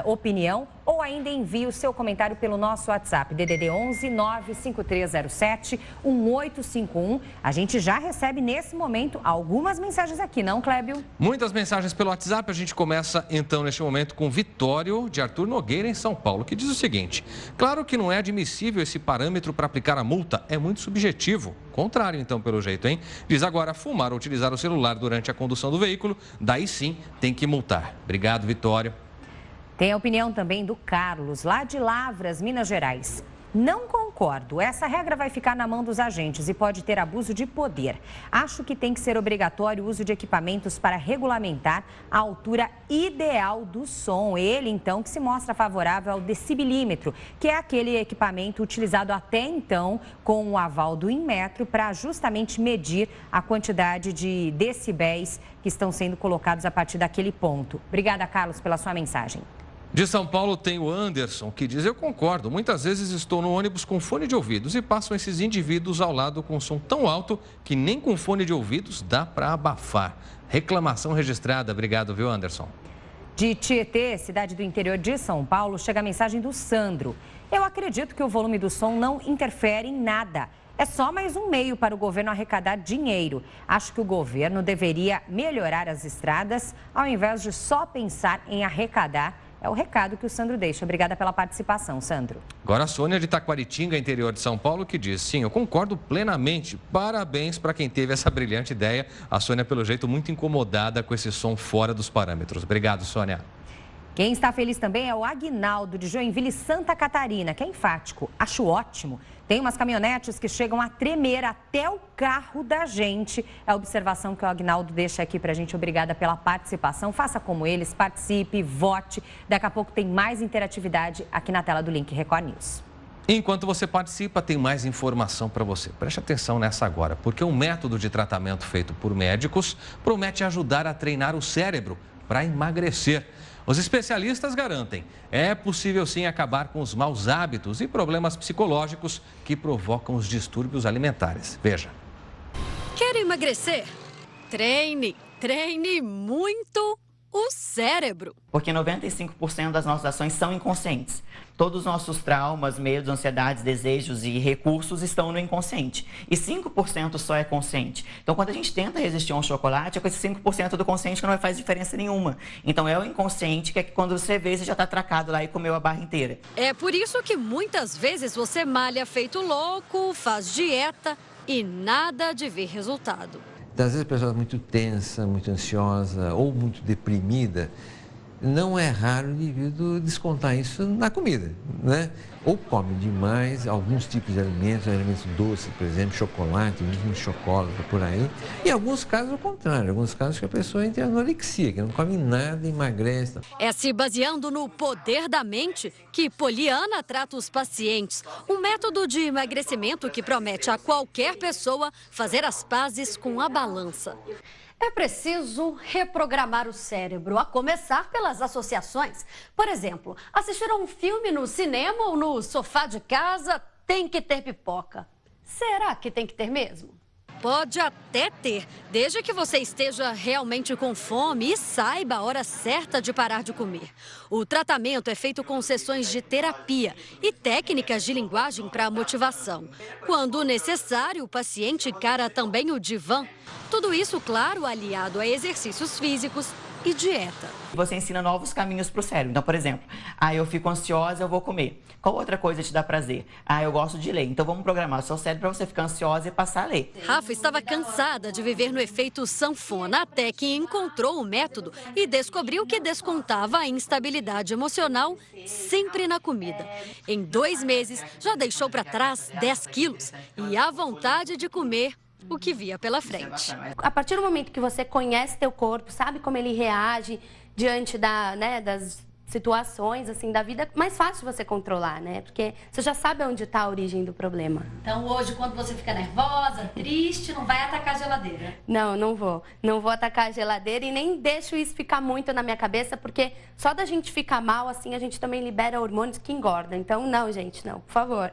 S1: opinião. ou ainda envie o seu comentário pelo nosso WhatsApp, DDD 11 95307 1851. A gente já recebe nesse momento algumas mensagens aqui, não, Clébio?
S2: Muitas mensagens pelo WhatsApp. A gente começa então neste momento com Vitório de Arthur Nogueira, em São Paulo, que diz o seguinte: claro que não é admissível esse parâmetro para aplicar a multa, é muito subjetivo. Contrário, então, pelo jeito, hein? Diz agora, fumar ou utilizar o celular durante a condução do veículo, daí sim tem que multar. Obrigado, Vitório.
S1: Tem a opinião também do Carlos, lá de Lavras, Minas Gerais. Não concordo. Essa regra vai ficar na mão dos agentes e pode ter abuso de poder. Acho que tem que ser obrigatório o uso de equipamentos para regulamentar a altura ideal do som. Ele, então, que se mostra favorável ao decibilímetro, que é aquele equipamento utilizado até então com o aval do Inmetro para justamente medir a quantidade de decibéis que estão sendo colocados a partir daquele ponto. Obrigada, Carlos, pela sua mensagem.
S2: De São Paulo tem o Anderson, que diz: eu concordo, muitas vezes estou no ônibus com fone de ouvidos e passam esses indivíduos ao lado com som tão alto que nem com fone de ouvidos dá para abafar. Reclamação registrada. Obrigado, viu, Anderson?
S1: De Tietê, cidade do interior de São Paulo, chega a mensagem do Sandro. Eu acredito que o volume do som não interfere em nada. É só mais um meio para o governo arrecadar dinheiro. Acho que o governo deveria melhorar as estradas ao invés de só pensar em arrecadar. É o recado que o Sandro deixa. Obrigada pela participação, Sandro.
S2: Agora a Sônia de Taquaritinga, interior de São Paulo, que diz: sim, eu concordo plenamente. Parabéns para quem teve essa brilhante ideia. A Sônia, pelo jeito, muito incomodada com esse som fora dos parâmetros. Obrigado, Sônia.
S1: Quem está feliz também é o Aguinaldo, de Joinville, Santa Catarina, que é enfático. Acho ótimo. Tem umas caminhonetes que chegam a tremer até o carro da gente. É a observação que o Aguinaldo deixa aqui para a gente. Obrigada pela participação. Faça como eles, participe, vote. Daqui a pouco tem mais interatividade aqui na tela do Link Record News.
S2: Enquanto você participa, tem mais informação para você. Preste atenção nessa agora, porque um método de tratamento feito por médicos promete ajudar a treinar o cérebro para emagrecer. Os especialistas garantem, é possível sim acabar com os maus hábitos e problemas psicológicos que provocam os distúrbios alimentares. Veja.
S12: Quer emagrecer? Treine muito o cérebro.
S14: Porque 95% das nossas ações são inconscientes. Todos os nossos traumas, medos, ansiedades, desejos e recursos estão no inconsciente. E 5% só é consciente. Então, quando a gente tenta resistir a um chocolate, é com esse 5% do consciente que não faz diferença nenhuma. Então, é o inconsciente que é que quando você vê, você já está atracado lá e comeu a barra inteira.
S12: É por isso que muitas vezes você malha feito louco, faz dieta e nada de ver resultado.
S15: Às vezes a pessoa é muito tensa, muito ansiosa ou muito deprimida, não é raro o indivíduo descontar isso na comida, né? Ou come demais alguns tipos de alimentos doces, por exemplo, chocolate, mesmo chocolate, por aí. E em alguns casos, o contrário, em alguns casos que a pessoa entra em anorexia, que não come nada, emagrece.
S12: É se baseando no poder da mente que Poliana trata os pacientes. Um método de emagrecimento que promete a qualquer pessoa fazer as pazes com a balança. É preciso reprogramar o cérebro, a começar pelas associações. Por exemplo, assistir a um filme no cinema ou no sofá de casa tem que ter pipoca. Será que tem que ter mesmo? Pode até ter, desde que você esteja realmente com fome e saiba a hora certa de parar de comer. O tratamento é feito com sessões de terapia e técnicas de linguagem para motivação. Quando necessário, o paciente encara também o divã. Tudo isso, claro, aliado a exercícios físicos e dieta.
S14: Você ensina novos caminhos para o cérebro. Então, por exemplo, eu fico ansiosa, eu vou comer. Qual outra coisa te dá prazer? Eu gosto de ler. Então, vamos programar o seu cérebro para você ficar ansiosa e passar a ler.
S12: Rafa estava cansada de viver no efeito sanfona, até que encontrou o método e descobriu que descontava a instabilidade emocional sempre na comida. Em 2 meses, já deixou para trás 10 quilos e a vontade de comer o que via pela frente.
S16: A partir do momento que você conhece teu corpo, sabe como ele reage diante das situações assim da vida, é mais fácil você controlar, né? Porque você já sabe onde está a origem do problema.
S12: Então hoje, quando você fica nervosa, triste, não vai atacar a geladeira?
S16: Não, não vou. Não vou atacar a geladeira e nem deixo isso ficar muito na minha cabeça, porque só da gente ficar mal assim, a gente também libera hormônios que engordam. Então não, gente, não, por favor.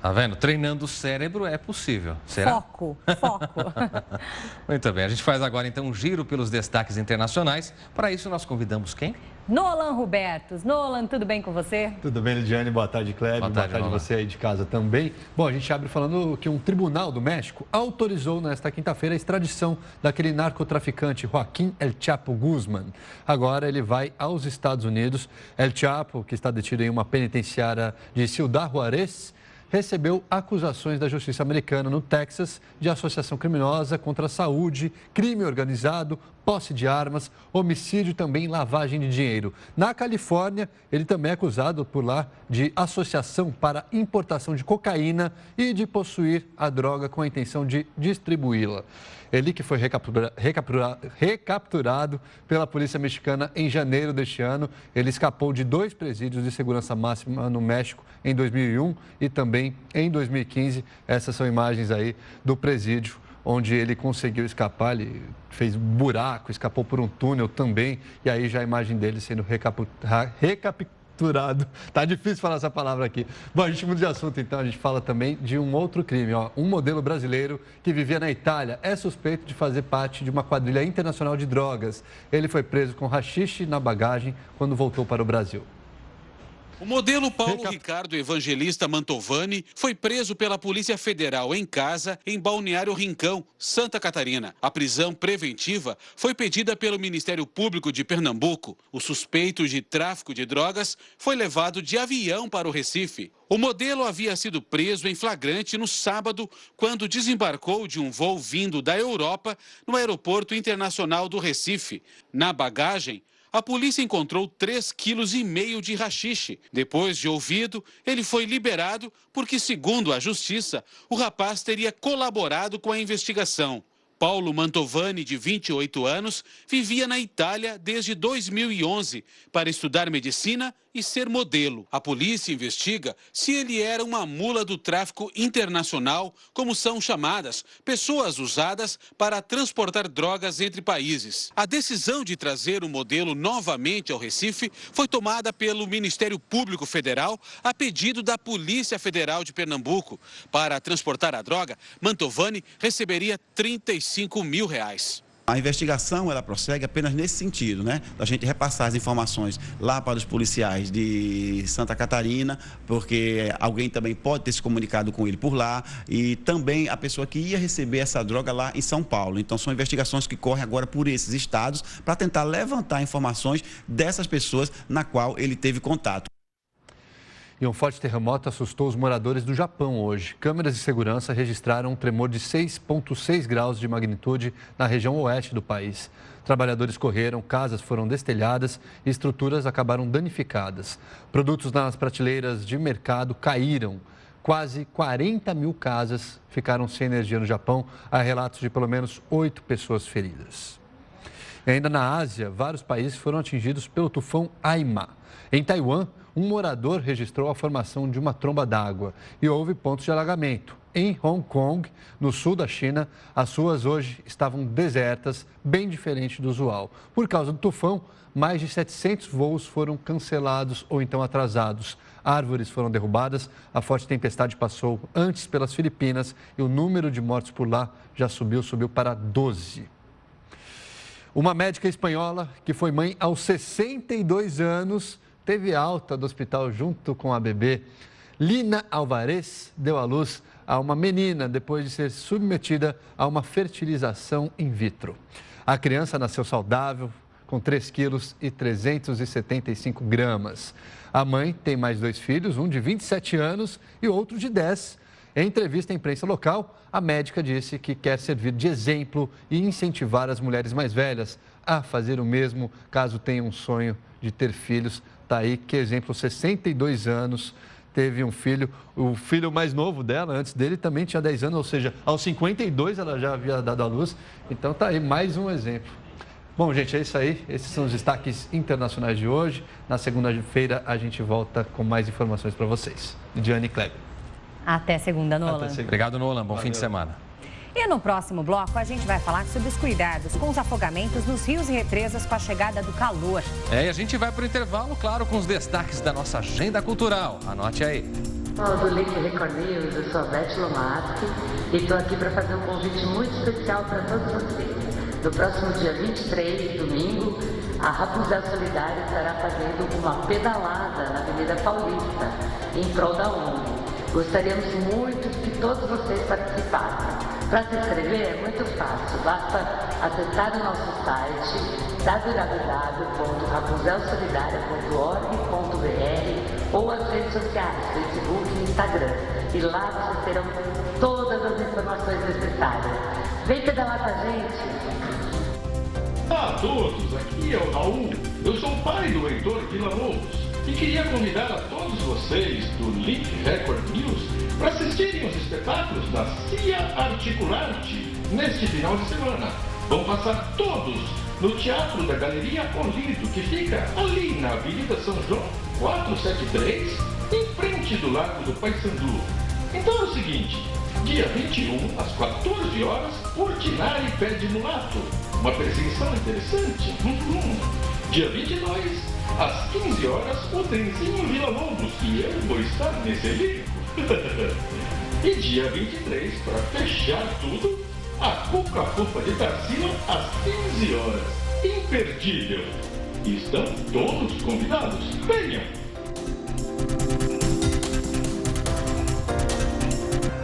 S2: Tá vendo? Treinando o cérebro é possível. Será?
S1: Foco.
S2: Muito bem, a gente faz agora então um giro pelos destaques internacionais. Para isso nós convidamos quem?
S1: Nolan Robertos. Nolan, tudo bem com você?
S13: Tudo bem, Lidiane? Boa tarde, Cléber. Boa tarde você aí de casa também. Bom, a gente abre falando que um tribunal do México autorizou nesta quinta-feira a extradição daquele narcotraficante Joaquim El Chapo Guzmán. Agora ele vai aos Estados Unidos. El Chapo, que está detido em uma penitenciária de Ciudad Juárez, recebeu acusações da justiça americana no Texas de associação criminosa contra a saúde, crime organizado, posse de armas, homicídio e também lavagem de dinheiro. Na Califórnia, ele também é acusado por lá de associação para importação de cocaína e de possuir a droga com a intenção de distribuí-la. Ele que foi recapturado pela polícia mexicana em janeiro deste ano. Ele escapou de 2 presídios de segurança máxima no México em 2001 e também em 2015. Essas são imagens aí do presídio onde ele conseguiu escapar. Ele fez buraco, escapou por um túnel também. E aí já a imagem dele sendo recapturado. Tá difícil falar essa palavra aqui. Bom, a gente muda de assunto então, a gente fala também de um outro crime. Um modelo brasileiro que vivia na Itália é suspeito de fazer parte de uma quadrilha internacional de drogas. Ele foi preso com haxixe na bagagem quando voltou para o Brasil.
S17: O modelo Paulo Ricardo Evangelista Mantovani foi preso pela Polícia Federal em casa, em Balneário Rincão, Santa Catarina. A prisão preventiva foi pedida pelo Ministério Público de Pernambuco. O suspeito de tráfico de drogas foi levado de avião para o Recife. O modelo havia sido preso em flagrante no sábado, quando desembarcou de um voo vindo da Europa no Aeroporto Internacional do Recife. Na bagagem, a polícia encontrou 3,5 kg de haxixe. Depois de ouvido, ele foi liberado porque, segundo a justiça, o rapaz teria colaborado com a investigação. Paulo Mantovani, de 28 anos, vivia na Itália desde 2011 para estudar medicina e ser modelo. A polícia investiga se ele era uma mula do tráfico internacional, como são chamadas, pessoas usadas para transportar drogas entre países. A decisão de trazer o modelo novamente ao Recife foi tomada pelo Ministério Público Federal a pedido da Polícia Federal de Pernambuco. Para transportar a droga, Mantovani receberia R$35 mil.
S18: A investigação, ela prossegue apenas nesse sentido, né? A gente repassar as informações lá para os policiais de Santa Catarina, porque alguém também pode ter se comunicado com ele por lá, e também a pessoa que ia receber essa droga lá em São Paulo. Então, são investigações que correm agora por esses estados para tentar levantar informações dessas pessoas na qual ele teve contato.
S13: E um forte terremoto assustou os moradores do Japão hoje. Câmeras de segurança registraram um tremor de 6,6 graus de magnitude na região oeste do país. Trabalhadores correram, casas foram destelhadas e estruturas acabaram danificadas. Produtos nas prateleiras de mercado caíram. Quase 40 mil casas ficaram sem energia no Japão. Há relatos de pelo menos 8 pessoas feridas. E ainda na Ásia, vários países foram atingidos pelo tufão Aima. Em Taiwan, um morador registrou a formação de uma tromba d'água e houve pontos de alagamento. Em Hong Kong, no sul da China, as ruas hoje estavam desertas, bem diferente do usual. Por causa do tufão, mais de 700 voos foram cancelados ou então atrasados. Árvores foram derrubadas, a forte tempestade passou antes pelas Filipinas e o número de mortos por lá já subiu para 12. Uma médica espanhola que foi mãe aos 62 anos teve alta do hospital junto com a bebê. Lina Alvarez deu à luz a uma menina depois de ser submetida a uma fertilização in vitro. A criança nasceu saudável, com 3 quilos e 375 gramas. A mãe tem mais 2 filhos, um de 27 anos e outro de 10. Em entrevista à imprensa local, a médica disse que quer servir de exemplo e incentivar as mulheres mais velhas a fazer o mesmo caso tenham um sonho de ter filhos. Está aí, que exemplo, 62 anos, teve um filho. O filho mais novo dela, antes dele, também tinha 10 anos, ou seja, aos 52 ela já havia dado à luz. Então está aí mais um exemplo. Bom, gente, é isso aí. Esses são os destaques internacionais de hoje. Na segunda-feira a gente volta com mais informações para vocês. Diane e Kleber.
S1: Até segunda, Nolan.
S2: Obrigado, Nolan. Bom fim de semana.
S1: E no próximo bloco, a gente vai falar sobre os cuidados com os afogamentos nos rios e represas com a chegada do calor.
S2: E a gente vai para o intervalo, claro, com os destaques da nossa agenda cultural. Anote aí.
S19: Do Link Record News, eu sou a Beth Lomaski e estou aqui para fazer um convite muito especial para todos vocês. No próximo dia 23, domingo, a Rapunzel Solidária estará fazendo uma pedalada na Avenida Paulista, em prol da ONG. Gostaríamos muito que todos vocês participassem. Para se inscrever é muito fácil, basta acessar o nosso site www.rapunzelsolidaria.org.br ou as redes sociais, Facebook e Instagram. E lá vocês terão todas as informações necessárias. Vem pedalar com a gente!
S20: Olá a todos, aqui é o Raul. Eu sou o pai do Heitor Villa-Lobos e queria convidar a todos vocês do Link Record News para assistirem os espetáculos da CIA Articularte neste final de semana. Vão passar todos no Teatro da Galeria Olido, que fica ali na Avenida São João 473, em frente do Lago do Paissandu. Então é o seguinte, dia 21, às 14 horas, Portinari Pé de Mulato. Uma perseguição interessante. Dia 22, às 15 horas, o Trenzinho Villa-Lobos, e eu vou estar nesse elenco. E dia 23, para fechar tudo, a Cuca Fofa de Tarsila, às 15 horas. Imperdível. Estão todos convidados. Venham!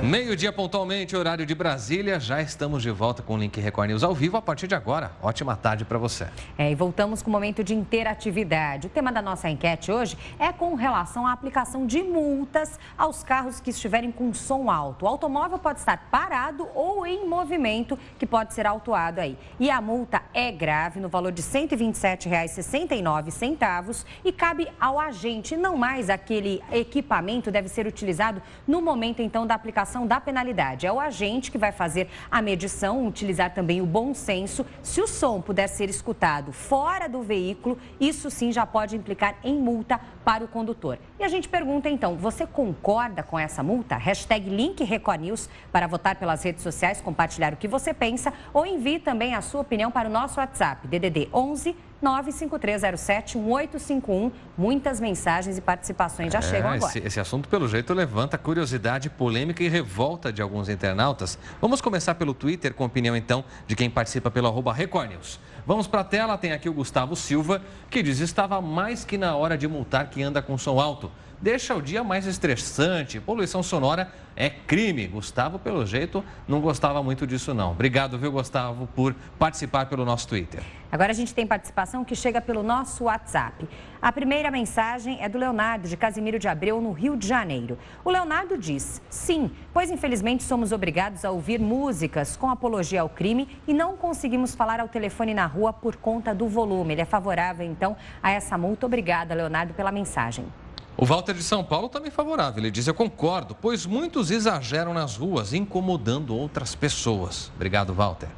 S2: Meio-dia pontualmente, horário de Brasília. Já estamos de volta com o Link Record News ao vivo a partir de agora. Ótima tarde para você.
S1: E voltamos com o momento de interatividade. O tema da nossa enquete hoje é com relação à aplicação de multas aos carros que estiverem com som alto. O automóvel pode estar parado ou em movimento, que pode ser autuado aí. E a multa é grave, no valor de R$ 127,69 e cabe ao agente. Não mais aquele equipamento deve ser utilizado no momento, então, da aplicação da penalidade. É o agente que vai fazer a medição, utilizar também o bom senso. Se o som puder ser escutado fora do veículo, isso sim já pode implicar em multa para o condutor. E a gente pergunta então, você concorda com essa multa? Hashtag Link Record News para votar pelas redes sociais, compartilhar o que você pensa ou envie também a sua opinião para o nosso WhatsApp, DDD 11 95307-1851. Muitas mensagens e participações já chegam agora.
S2: Esse assunto, pelo jeito, levanta curiosidade, polêmica e revolta de alguns internautas. Vamos começar pelo Twitter com a opinião, então, de quem participa pelo @Record News. Vamos para a tela, tem aqui o Gustavo Silva, que diz: estava mais que na hora de multar quem anda com som alto. Deixa o dia mais estressante, poluição sonora é crime. Gustavo, pelo jeito, não gostava muito disso não. Obrigado, viu, Gustavo, por participar pelo nosso Twitter.
S1: Agora a gente tem participação que chega pelo nosso WhatsApp. A primeira mensagem é do Leonardo, de Casimiro de Abreu, no Rio de Janeiro. O Leonardo diz: sim, pois infelizmente somos obrigados a ouvir músicas com apologia ao crime e não conseguimos falar ao telefone na rua por conta do volume. Ele é favorável, então, a essa multa. Obrigada, Leonardo, pela mensagem.
S2: O Walter de São Paulo também favorável. Ele diz: eu concordo, pois muitos exageram nas ruas, incomodando outras pessoas. Obrigado, Walter.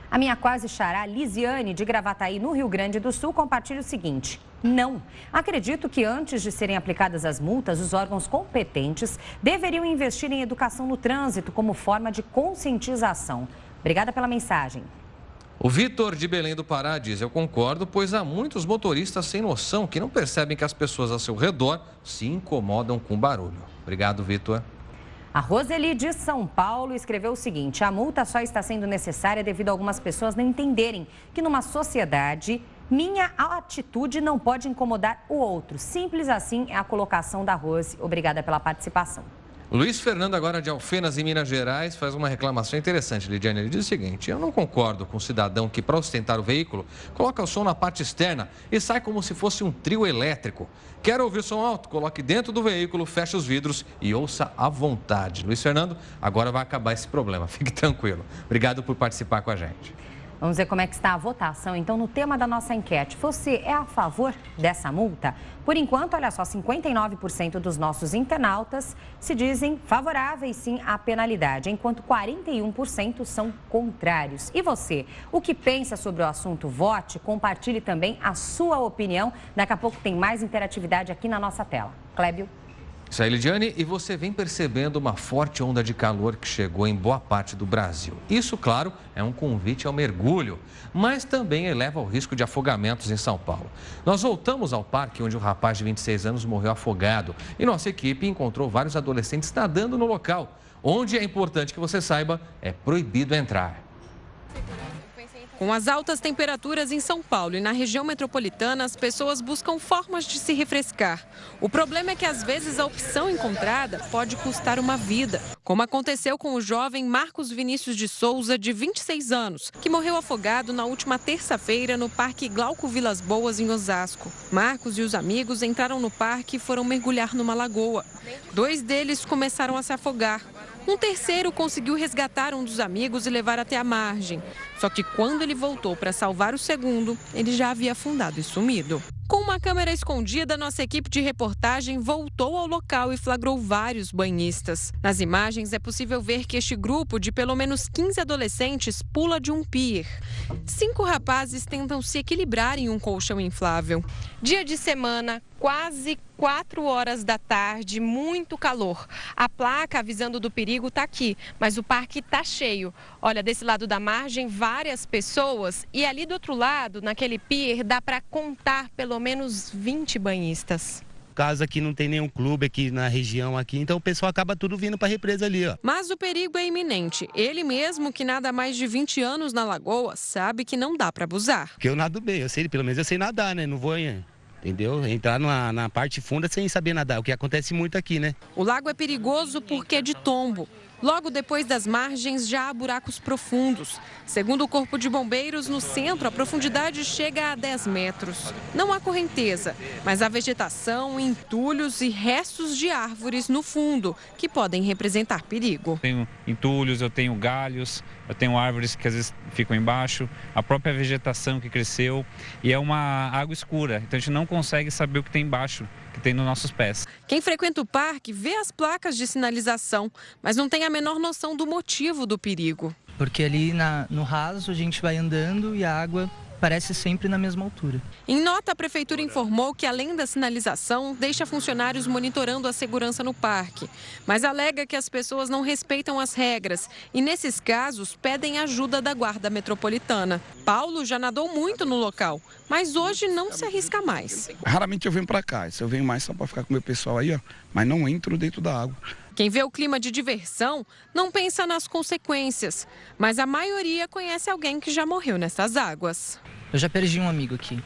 S1: A minha quase xará, Lisiane, de Gravataí, no Rio Grande do Sul, compartilha o seguinte: não. Acredito que antes de serem aplicadas as multas, os órgãos competentes deveriam investir em educação no trânsito como forma de conscientização. Obrigada pela mensagem.
S2: O Vitor de Belém do Pará diz: eu concordo, pois há muitos motoristas sem noção que não percebem que as pessoas ao seu redor se incomodam com barulho. Obrigado, Vitor.
S1: A Roseli de São Paulo escreveu o seguinte: a multa só está sendo necessária devido a algumas pessoas não entenderem que numa sociedade, minha atitude não pode incomodar o outro. Simples assim é a colocação da Rose. Obrigada pela participação.
S2: Luiz Fernando, agora de Alfenas, em Minas Gerais, faz uma reclamação interessante, Lidiane. Ele diz o seguinte: eu não concordo com o cidadão que, para ostentar o veículo, coloca o som na parte externa e sai como se fosse um trio elétrico. Quer ouvir som alto? Coloque dentro do veículo, feche os vidros e ouça à vontade. Luiz Fernando, agora vai acabar esse problema. Fique tranquilo. Obrigado por participar com a gente.
S1: Vamos ver como é que está a votação. Então, no tema da nossa enquete, você é a favor dessa multa? Por enquanto, olha só, 59% dos nossos internautas se dizem favoráveis sim à penalidade, enquanto 41% são contrários. E você, o que pensa sobre o assunto? Vote, compartilhe também a sua opinião. Daqui a pouco tem mais interatividade aqui na nossa tela. Clébio.
S2: Isso aí, Lidiane, e você vem percebendo uma forte onda de calor que chegou em boa parte do Brasil. Isso, claro, é um convite ao mergulho, mas também eleva o risco de afogamentos em São Paulo. Nós voltamos ao parque onde um rapaz de 26 anos morreu afogado e nossa equipe encontrou vários adolescentes nadando no local. Onde é importante que você saiba, é proibido entrar.
S3: Com as altas temperaturas em São Paulo e na região metropolitana, as pessoas buscam formas de se refrescar. O problema é que, às vezes, a opção encontrada pode custar uma vida, como aconteceu com o jovem Marcos Vinícius de Souza, de 26 anos, que morreu afogado na última terça-feira no Parque Glauco Vilas Boas, em Osasco. Marcos e os amigos entraram no parque e foram mergulhar numa lagoa. 2 deles começaram a se afogar. Um terceiro conseguiu resgatar um dos amigos e levar até a margem. Só que quando ele voltou para salvar o segundo, ele já havia afundado e sumido. Com uma câmera escondida, nossa equipe de reportagem voltou ao local e flagrou vários banhistas. Nas imagens é possível ver que este grupo de pelo menos 15 adolescentes pula de um pier. 5 rapazes tentam se equilibrar em um colchão inflável. Dia de semana, quase 4 horas da tarde, muito calor. A placa avisando do perigo está aqui, mas o parque está cheio. Olha, desse lado da margem, várias pessoas e ali do outro lado, naquele pier, dá para contar pelo menos 20 banhistas.
S4: Caso aqui não tem nenhum clube aqui na região aqui, então o pessoal acaba tudo vindo para a represa ali, ó.
S3: Mas o perigo é iminente. Ele mesmo, que nada há mais de 20 anos na lagoa, sabe que não dá para abusar.
S4: Porque eu nado bem, pelo menos eu sei nadar, né? Não vou, entendeu? Entrar na parte funda sem saber nadar, o que acontece muito aqui, né?
S3: O lago é perigoso porque é de tombo. Logo depois das margens já há buracos profundos. Segundo o Corpo de Bombeiros, no centro a profundidade chega a 10 metros. Não há correnteza, mas há vegetação, entulhos e restos de árvores no fundo, que podem representar perigo.
S21: Eu tenho entulhos, eu tenho galhos, eu tenho árvores que às vezes ficam embaixo, a própria vegetação que cresceu, e é uma água escura, então a gente não consegue saber o que tem embaixo, que tem nos nossos pés.
S3: Quem frequenta o parque vê as placas de sinalização, mas não tem a menor noção do motivo do perigo.
S22: Porque ali no raso a gente vai andando e a água parece sempre na mesma altura.
S3: Em nota, a prefeitura informou que, além da sinalização, deixa funcionários monitorando a segurança no parque, mas alega que as pessoas não respeitam as regras e, nesses casos, pedem ajuda da Guarda Metropolitana. Paulo já nadou muito no local, mas hoje não se arrisca mais.
S24: Raramente eu venho para cá, se eu venho mais só para ficar com o meu pessoal aí, ó, mas não entro dentro da água.
S3: Quem vê o clima de diversão não pensa nas consequências, mas a maioria conhece alguém que já morreu nessas águas.
S22: Eu já perdi um amigo aqui,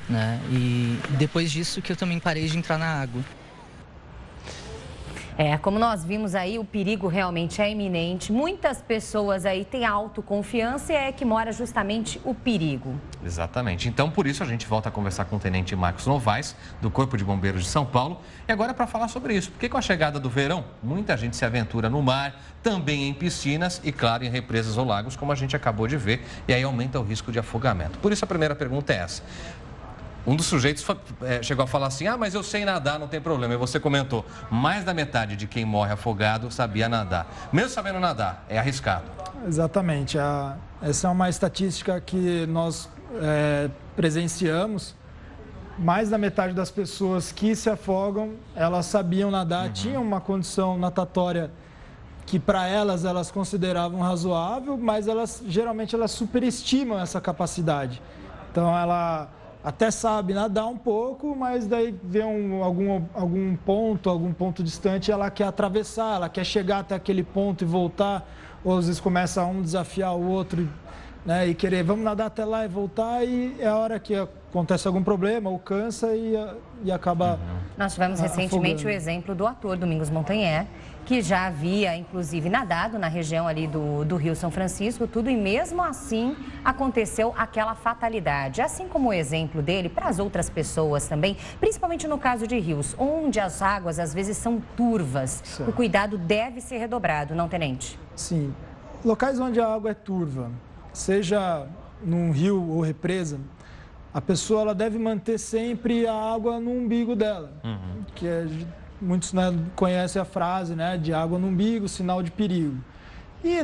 S22: né? E depois disso que eu também parei de entrar na água.
S1: Como nós vimos aí, o perigo realmente é iminente. Muitas pessoas aí têm autoconfiança e é que mora justamente o perigo.
S2: Exatamente. Então, por isso, a gente volta a conversar com o Tenente Marcos Novaes, do Corpo de Bombeiros de São Paulo. E agora para falar sobre isso, porque com a chegada do verão, muita gente se aventura no mar, também em piscinas e, claro, em represas ou lagos, como a gente acabou de ver. E aí aumenta o risco de afogamento. Por isso, a primeira pergunta é essa. Um dos sujeitos chegou a falar assim, mas eu sei nadar, não tem problema. E você comentou, mais da metade de quem morre afogado sabia nadar. Mesmo sabendo nadar, é arriscado.
S11: Exatamente. Essa é uma estatística que nós presenciamos. Mais da metade das pessoas que se afogam, elas sabiam nadar, tinham uma condição natatória que para elas consideravam razoável, mas geralmente elas superestimam essa capacidade. Então ela até sabe nadar um pouco, mas daí vê algum ponto distante, ela quer atravessar, ela quer chegar até aquele ponto e voltar, ou às vezes começa um desafiar o outro, né, e querer, vamos nadar até lá e voltar, e é a hora que acontece algum problema, ou cansa e acaba
S1: Nós tivemos recentemente
S11: afogando.
S1: o exemplo do ator Domingos Montanher, que já havia, inclusive, nadado na região ali do Rio São Francisco, tudo, e mesmo assim aconteceu aquela fatalidade. Assim como o exemplo dele, para as outras pessoas também, principalmente no caso de rios, onde as águas às vezes são turvas, certo. O cuidado deve ser redobrado, não, Tenente?
S11: Sim. Locais onde a água é turva, seja num rio ou represa, a pessoa ela deve manter sempre a água no umbigo dela, que muitos conhecem a frase, de água no umbigo, sinal de perigo. E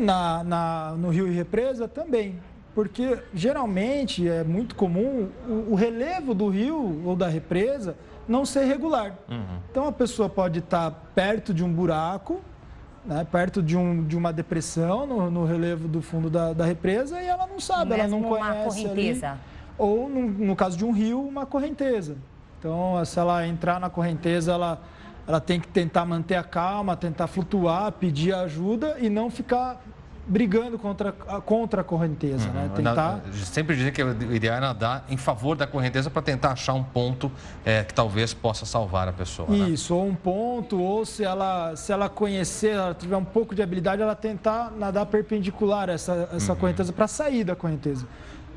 S11: no rio e represa também, porque geralmente é muito comum o relevo do rio ou da represa não ser regular. Então, a pessoa pode estar perto de um buraco, né, perto de uma depressão no relevo do fundo da represa e ela não sabe, ela não conhece
S1: uma correnteza.
S11: Ali, ou, no caso de um rio, uma correnteza. Então, se ela entrar na correnteza, ela tem que tentar manter a calma, tentar flutuar, pedir ajuda e não ficar brigando contra a correnteza, né?
S2: Sempre dizem que o ideal é nadar em favor da correnteza para tentar achar um ponto que talvez possa salvar a pessoa.
S11: Isso, ou um ponto, ou se ela conhecer, ela tiver um pouco de habilidade, ela tentar nadar perpendicular a essa correnteza para sair da correnteza.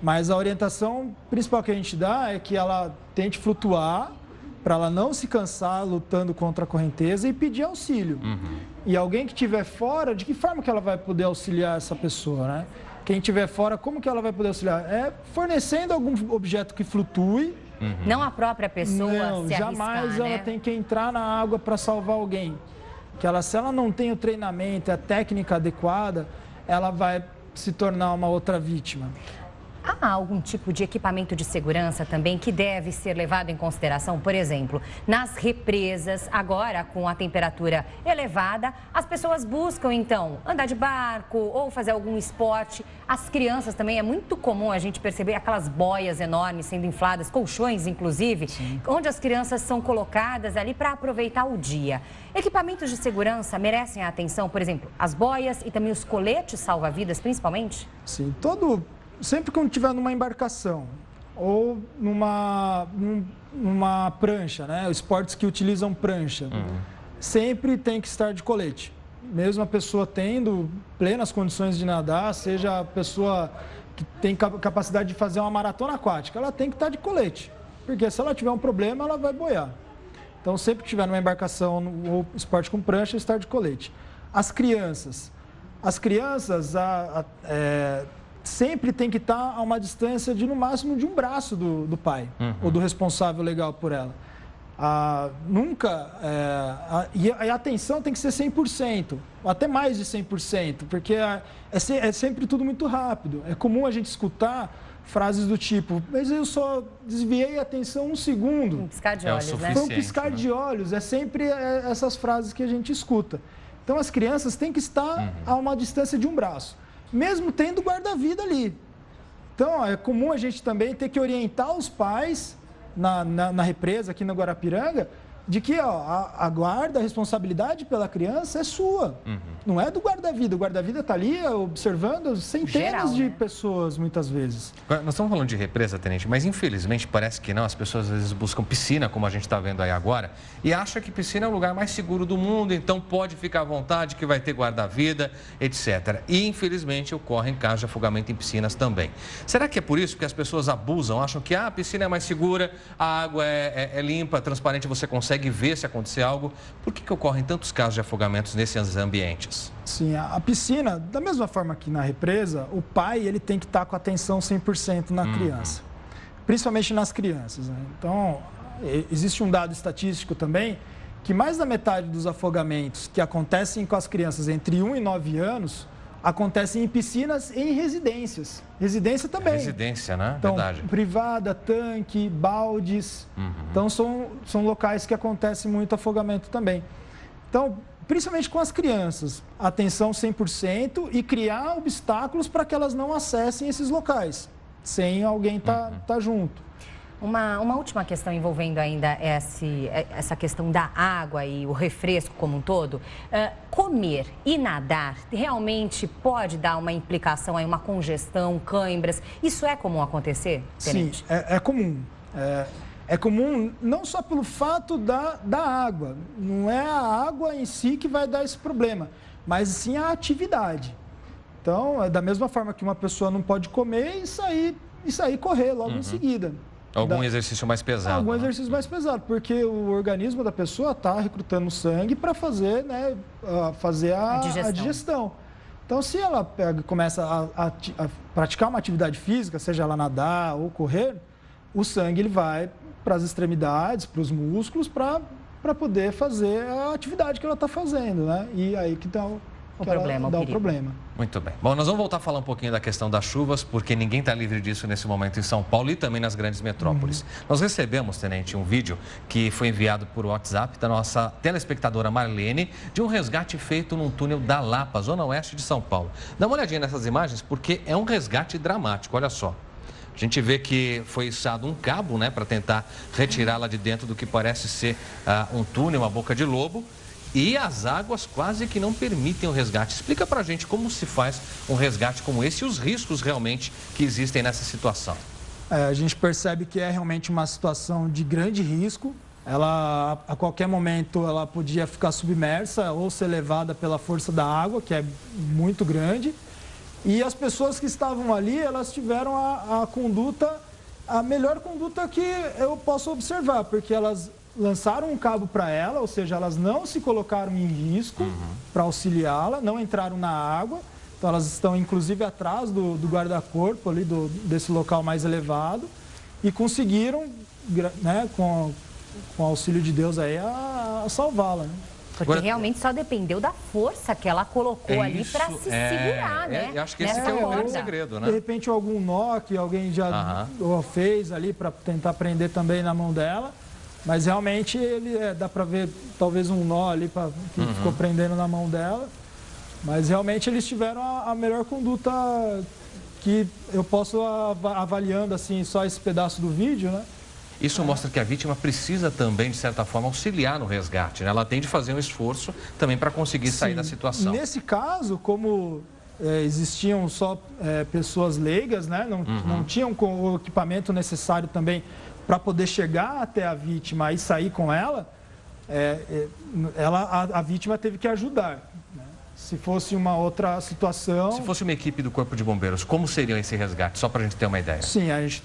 S11: Mas a orientação principal que a gente dá é que ela tente flutuar para ela não se cansar lutando contra a correnteza e pedir auxílio. E alguém que estiver fora, de que forma que ela vai poder auxiliar essa pessoa, né? Quem estiver fora, como que ela vai poder auxiliar? É fornecendo algum objeto que flutue.
S1: Não a própria pessoa se arriscar,
S11: jamais ela tem que entrar na água para salvar alguém. Se ela não tem o treinamento, a técnica adequada, ela vai se tornar uma outra vítima.
S1: Há algum tipo de equipamento de segurança também que deve ser levado em consideração? Por exemplo, nas represas, agora com a temperatura elevada, as pessoas buscam então andar de barco ou fazer algum esporte. As crianças também, é muito comum a gente perceber aquelas boias enormes sendo infladas, colchões inclusive, onde as crianças são colocadas ali para aproveitar o dia. Equipamentos de segurança merecem a atenção, por exemplo, as boias e também os coletes salva-vidas, principalmente?
S11: Sim, sempre que estiver numa embarcação ou numa prancha, né? Esportes que utilizam prancha, sempre tem que estar de colete. Mesmo a pessoa tendo plenas condições de nadar, seja a pessoa que tem capacidade de fazer uma maratona aquática, ela tem que estar de colete. Porque se ela tiver um problema, ela vai boiar. Então, sempre que estiver numa embarcação ou esporte com prancha, estar de colete. As crianças sempre tem que estar a uma distância de, no máximo, de um braço do pai ou do responsável legal por ela. E a atenção tem que ser 100%, até mais de 100%, porque é sempre tudo muito rápido. É comum a gente escutar frases do tipo, mas eu só desviei a atenção um segundo.
S1: Um piscar de olhos, né?
S11: Foi um piscar de olhos, é sempre essas frases que a gente escuta. Então, as crianças têm que estar a uma distância de um braço, mesmo tendo guarda-vida ali. Então, é comum a gente também ter que orientar os pais na represa aqui na Guarapiranga de que a guarda, a responsabilidade pela criança é sua, não é do guarda-vida. O guarda-vida está ali observando centenas de pessoas, muitas vezes.
S2: Nós estamos falando de represa, Tenente, mas infelizmente parece que não. As pessoas às vezes buscam piscina, como a gente está vendo aí agora, e acham que piscina é o lugar mais seguro do mundo, então pode ficar à vontade que vai ter guarda-vida, etc. E infelizmente ocorrem casos de afogamento em piscinas também. Será que é por isso que as pessoas abusam, acham que a piscina é mais segura, a água é limpa, transparente, você consegue ver se acontecer algo? Por que ocorrem tantos casos de afogamentos nesses ambientes?
S11: Sim, a piscina, da mesma forma que na represa, o pai ele tem que estar com atenção 100% na criança, principalmente nas crianças, né? Então, existe um dado estatístico também que mais da metade dos afogamentos que acontecem com as crianças entre 1 e 9 anos acontecem em piscinas e em residências. Residência também.
S2: Residência, né?
S11: Então,
S2: verdade.
S11: Privada, tanque, baldes. Então, são locais que acontece muito afogamento também. Então, principalmente com as crianças, atenção 100% e criar obstáculos para que elas não acessem esses locais, sem alguém tá junto.
S1: Uma última questão envolvendo ainda essa questão da água e o refresco como um todo. Comer e nadar realmente pode dar uma implicação, aí, uma congestão, cãibras. Isso é comum acontecer, Tenente?
S11: Sim, é comum. É comum não só pelo fato da água. Não é a água em si que vai dar esse problema, mas sim a atividade. Então, é da mesma forma que uma pessoa não pode comer e sair correr logo em seguida.
S2: Algum exercício mais pesado.
S11: Algum exercício mais pesado, porque o organismo da pessoa está recrutando sangue para fazer, né, a digestão. Então, se ela começa a praticar uma atividade física, seja ela nadar ou correr, o sangue ele vai para as extremidades, para os músculos, para poder fazer a atividade que ela está fazendo, né? E aí que está que ela dá o problema.
S2: Muito bem. Bom, nós vamos voltar a falar um pouquinho da questão das chuvas, porque ninguém está livre disso nesse momento em São Paulo e também nas grandes metrópoles. Nós recebemos, Tenente, um vídeo que foi enviado por WhatsApp da nossa telespectadora Marlene, de um resgate feito num túnel da Lapa, zona oeste de São Paulo. Dá uma olhadinha nessas imagens, porque é um resgate dramático, olha só. A gente vê que foi içado um cabo, né, para tentar retirá-la de dentro do que parece ser um túnel, uma boca de lobo. E as águas quase que não permitem o resgate. Explica pra gente como se faz um resgate como esse e os riscos realmente que existem nessa situação.
S11: A gente percebe que é realmente uma situação de grande risco. Ela, a qualquer momento, ela podia ficar submersa ou ser levada pela força da água, que é muito grande. E as pessoas que estavam ali, elas tiveram a melhor conduta que eu posso observar, porque elas lançaram um cabo para ela, ou seja, elas não se colocaram em risco para auxiliá-la, não entraram na água. Então, elas estão, inclusive, atrás do guarda-corpo, ali desse local mais elevado, e conseguiram, né, com o auxílio de Deus, aí, a salvá-la. Né?
S1: Porque realmente só dependeu da força que ela colocou ali para se segurar, né?
S2: Eu acho que esse é o grande segredo, né?
S11: De repente, algum nó que alguém já fez ali para tentar prender também na mão dela. Mas realmente dá para ver talvez um nó ali que ficou prendendo na mão dela. Mas realmente eles tiveram a melhor conduta que eu posso avaliando assim só esse pedaço do vídeo, né?
S2: Isso mostra que a vítima precisa também, de certa forma, auxiliar no resgate, né? Ela tem de fazer um esforço também para conseguir sair da situação.
S11: Nesse caso, como existiam só pessoas leigas, né? Não tinham o equipamento necessário também para poder chegar até a vítima e sair com ela, a vítima teve que ajudar. Né? Se fosse uma outra situação...
S2: Se fosse uma equipe do Corpo de Bombeiros, como seria esse resgate? Só para a gente ter uma ideia.
S11: Sim, a gente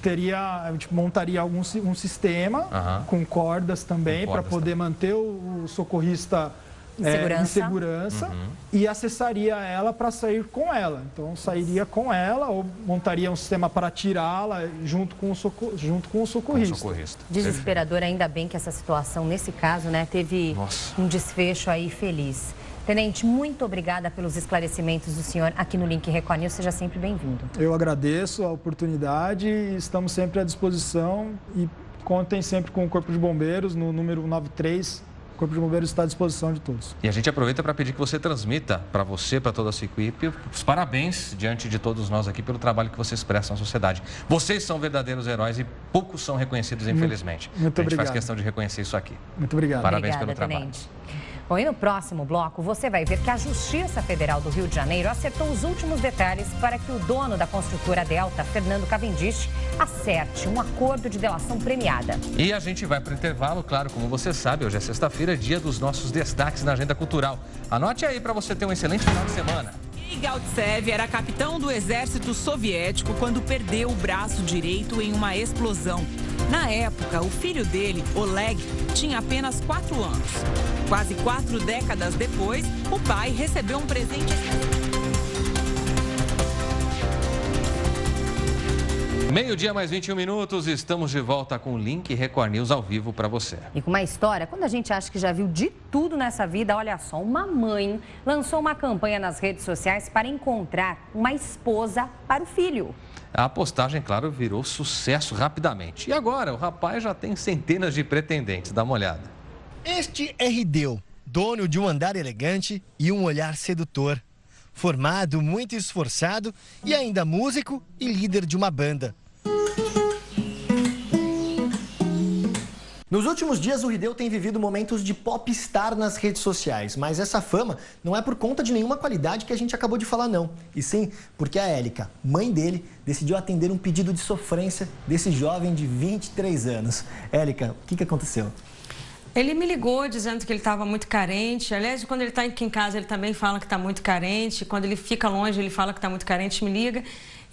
S11: montaria um sistema com cordas também para poder manter o socorrista em segurança e acessaria ela para sair com ela. Então, sairia com ela ou montaria um sistema para tirá-la junto com o socorrista.
S1: Desesperador, ainda bem que essa situação, nesse caso, né, teve um desfecho aí feliz. Tenente, muito obrigada pelos esclarecimentos do senhor aqui no Link Record News. Seja sempre bem-vindo.
S11: Eu agradeço a oportunidade e estamos sempre à disposição e contem sempre com o Corpo de Bombeiros no número 93. O Corpo de Bombeiros está à disposição de todos.
S2: E a gente aproveita para pedir que você transmita para você, para toda a sua equipe, os parabéns diante de todos nós aqui pelo trabalho que vocês prestam à sociedade. Vocês são verdadeiros heróis e poucos são reconhecidos, infelizmente.
S11: Muito obrigado.
S2: A gente faz questão de reconhecer isso aqui.
S11: Muito obrigado.
S2: Parabéns
S1: pelo
S2: trabalho.
S1: Bom, e no próximo bloco você vai ver que a Justiça Federal do Rio de Janeiro acertou os últimos detalhes para que o dono da construtora Delta, Fernando Cavendish, acerte um acordo de delação premiada.
S2: E a gente vai para o intervalo, claro, como você sabe, hoje é sexta-feira, dia dos nossos destaques na agenda cultural. Anote aí para você ter um excelente final de semana.
S5: Galtsev era capitão do exército soviético quando perdeu o braço direito em uma explosão. Na época, o filho dele, Oleg, tinha apenas 4 anos. Quase 4 décadas depois, o pai recebeu um presente.
S2: Meio-dia mais 21 minutos, estamos de volta com o Link Record News ao vivo para você.
S1: E com uma história, quando a gente acha que já viu de tudo nessa vida, olha só, uma mãe lançou uma campanha nas redes sociais para encontrar uma esposa para o filho.
S2: A postagem, claro, virou sucesso rapidamente. E agora, o rapaz já tem centenas de pretendentes. Dá uma olhada.
S7: Este é Rideu, dono de um andar elegante e um olhar sedutor. Formado, muito esforçado e ainda músico e líder de uma banda. Nos últimos dias, o Rideu tem vivido momentos de popstar nas redes sociais, mas essa fama não é por conta de nenhuma qualidade que a gente acabou de falar, não. E sim, porque a Élica, mãe dele, decidiu atender um pedido de sofrência desse jovem de 23 anos. Élica, o que aconteceu?
S8: Ele me ligou dizendo que ele estava muito carente. Aliás, quando ele está aqui em casa, ele também fala que está muito carente. Quando ele fica longe, ele fala que está muito carente, me liga.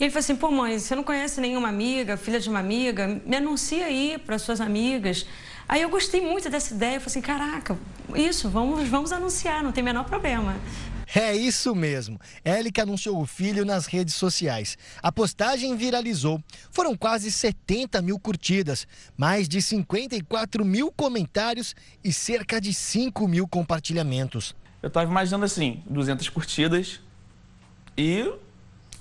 S8: E ele falou assim, pô mãe, você não conhece nenhuma amiga, filha de uma amiga? Me anuncia aí para suas amigas. Aí eu gostei muito dessa ideia. Eu falei assim, caraca, isso, vamos anunciar, não tem o menor problema.
S7: É isso mesmo. Élica anunciou o filho nas redes sociais. A postagem viralizou. Foram quase 70 mil curtidas, mais de 54 mil comentários e cerca de 5 mil compartilhamentos.
S6: eu estava imaginando assim, 200 curtidas e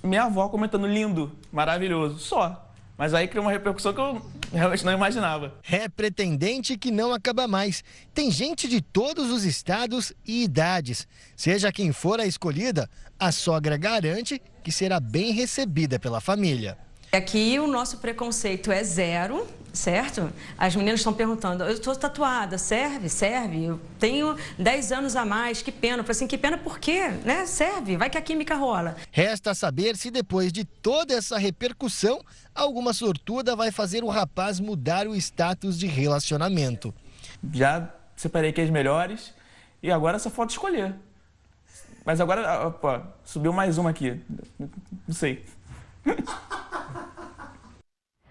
S6: minha avó comentando lindo, maravilhoso, só. Mas aí criou uma repercussão que eu realmente não imaginava.
S7: É pretendente que não acaba mais. Tem gente de todos os estados e idades. Seja quem for a escolhida, a sogra garante que será bem recebida pela família.
S8: Aqui o nosso preconceito é zero, certo? As meninas estão perguntando, eu estou tatuada, serve? Serve? Eu tenho 10 anos a mais, que pena. Eu falei assim, que pena por quê? Né? Serve, vai que a química rola.
S7: Resta saber se depois de toda essa repercussão, alguma sortuda vai fazer o rapaz mudar o status de relacionamento.
S6: Já separei aqui as melhores e agora só falta escolher. Mas agora, pô, subiu mais uma aqui, não sei.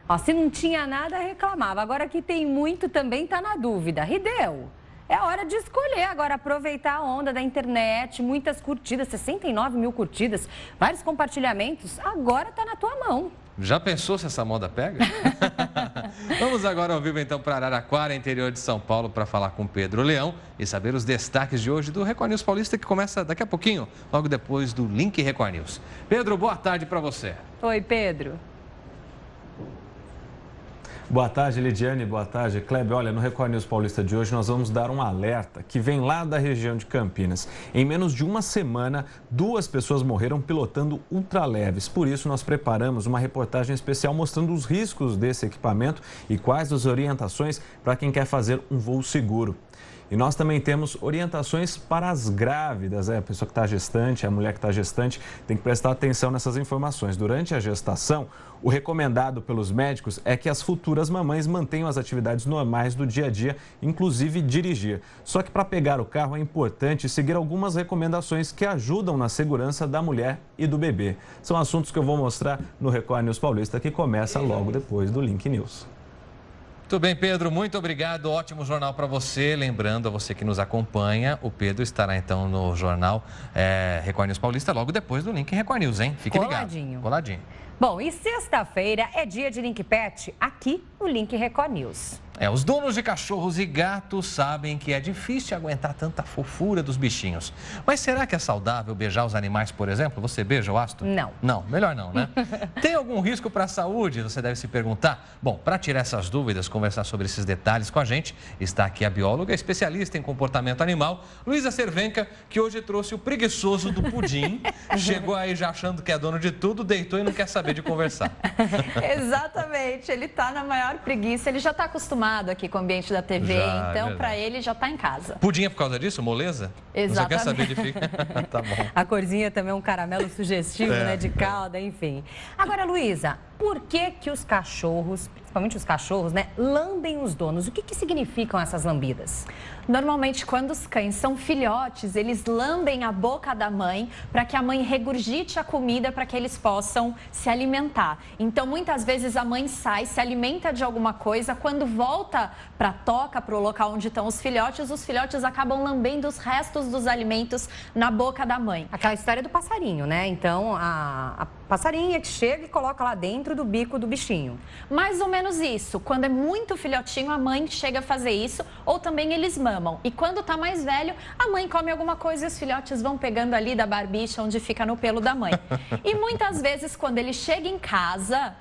S1: Ó, se não tinha nada, reclamava. Agora que tem muito, também tá na dúvida. Rideu, é hora de escolher agora, aproveitar a onda da internet, muitas curtidas, 69 mil curtidas, vários compartilhamentos, agora tá na tua mão.
S2: Já pensou se essa moda pega? Vamos agora ao vivo então para Araraquara, interior de São Paulo, para falar com Pedro Leão e saber os destaques de hoje do Record News Paulista, que começa daqui a pouquinho, logo depois do Link Record News. Pedro, boa tarde para você.
S1: Oi, Pedro.
S9: Boa tarde, Lidiane. Boa tarde, Kleber. Olha, no Record News Paulista de hoje nós vamos dar um alerta que vem lá da região de Campinas. Em menos de uma semana, 2 pessoas morreram pilotando ultraleves. Por isso, nós preparamos uma reportagem especial mostrando os riscos desse equipamento e quais as orientações para quem quer fazer um voo seguro. E nós também temos orientações para as grávidas, a pessoa que está gestante, a mulher que está gestante, tem que prestar atenção nessas informações. Durante a gestação, o recomendado pelos médicos é que as futuras mamães mantenham as atividades normais do dia a dia, inclusive dirigir. Só que para pegar o carro é importante seguir algumas recomendações que ajudam na segurança da mulher e do bebê. São assuntos que eu vou mostrar no Record News Paulista, que começa logo depois do Link News.
S2: Tudo bem, Pedro, muito obrigado, ótimo jornal para você. Lembrando a você que nos acompanha, o Pedro estará então no jornal Record News Paulista logo depois do Link Record News, hein? Fique ligado. Coladinho.
S1: Bom, e sexta-feira é dia de Link Pet aqui no Link Record News.
S2: Os donos de cachorros e gatos sabem que é difícil aguentar tanta fofura dos bichinhos. Mas será que é saudável beijar os animais, por exemplo? Você beija o Astor?
S1: Não.
S2: Não, melhor não, né? Tem algum risco para a saúde? Você deve se perguntar. Bom, para tirar essas dúvidas, conversar sobre esses detalhes com a gente, está aqui a bióloga, especialista em comportamento animal, Luísa Cervenka, que hoje trouxe o preguiçoso do pudim. Chegou aí já achando que é dono de tudo, deitou e não quer saber de conversar.
S10: Exatamente, ele está na maior preguiça, ele já está acostumado aqui com o ambiente da TV, então para ele já está em casa.
S2: Pudim é por causa disso? Moleza?
S10: Exatamente.
S2: Não quer saber de ficar? Tá bom.
S1: A corzinha também é um caramelo sugestivo, né, de calda, enfim. Agora, Luísa, por que os cachorros, principalmente os cachorros, né, lambem os donos? O que significam essas lambidas?
S10: Normalmente, quando os cães são filhotes, eles lambem a boca da mãe para que a mãe regurgite a comida para que eles possam se alimentar. Então, muitas vezes a mãe sai, se alimenta de alguma coisa, quando volta para a toca, para o local onde estão os filhotes acabam lambendo os restos dos alimentos na boca da mãe.
S1: Aquela história do passarinho, né? Então, a passarinha que chega e coloca lá dentro do bico do bichinho.
S10: Mais ou menos isso. Quando é muito filhotinho, a mãe chega a fazer isso, ou também eles mamam. E quando tá mais velho, a mãe come alguma coisa e os filhotes vão pegando ali da barbicha onde fica no pelo da mãe. E muitas vezes, quando ele chega em casa,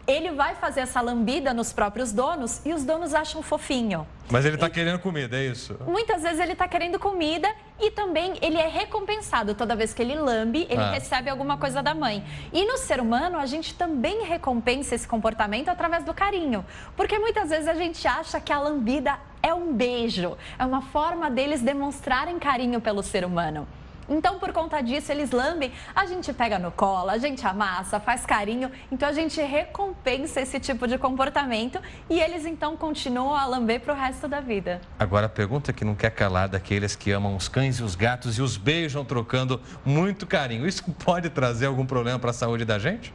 S10: ele vai fazer essa lambida nos próprios donos e os donos acham fofinho.
S2: Mas ele está querendo comida, é isso?
S10: Muitas vezes ele está querendo comida e também ele é recompensado. Toda vez que ele lambe, ele recebe alguma coisa da mãe. E no ser humano, a gente também recompensa esse comportamento através do carinho. Porque muitas vezes a gente acha que a lambida é um beijo. É uma forma deles demonstrarem carinho pelo ser humano. Então, por conta disso, eles lambem, a gente pega no colo, a gente amassa, faz carinho, então a gente recompensa esse tipo de comportamento e eles então continuam a lamber para o resto da vida.
S2: Agora, a pergunta que não quer calar daqueles que amam os cães e os gatos e os beijam trocando muito carinho, isso pode trazer algum problema para a saúde da gente?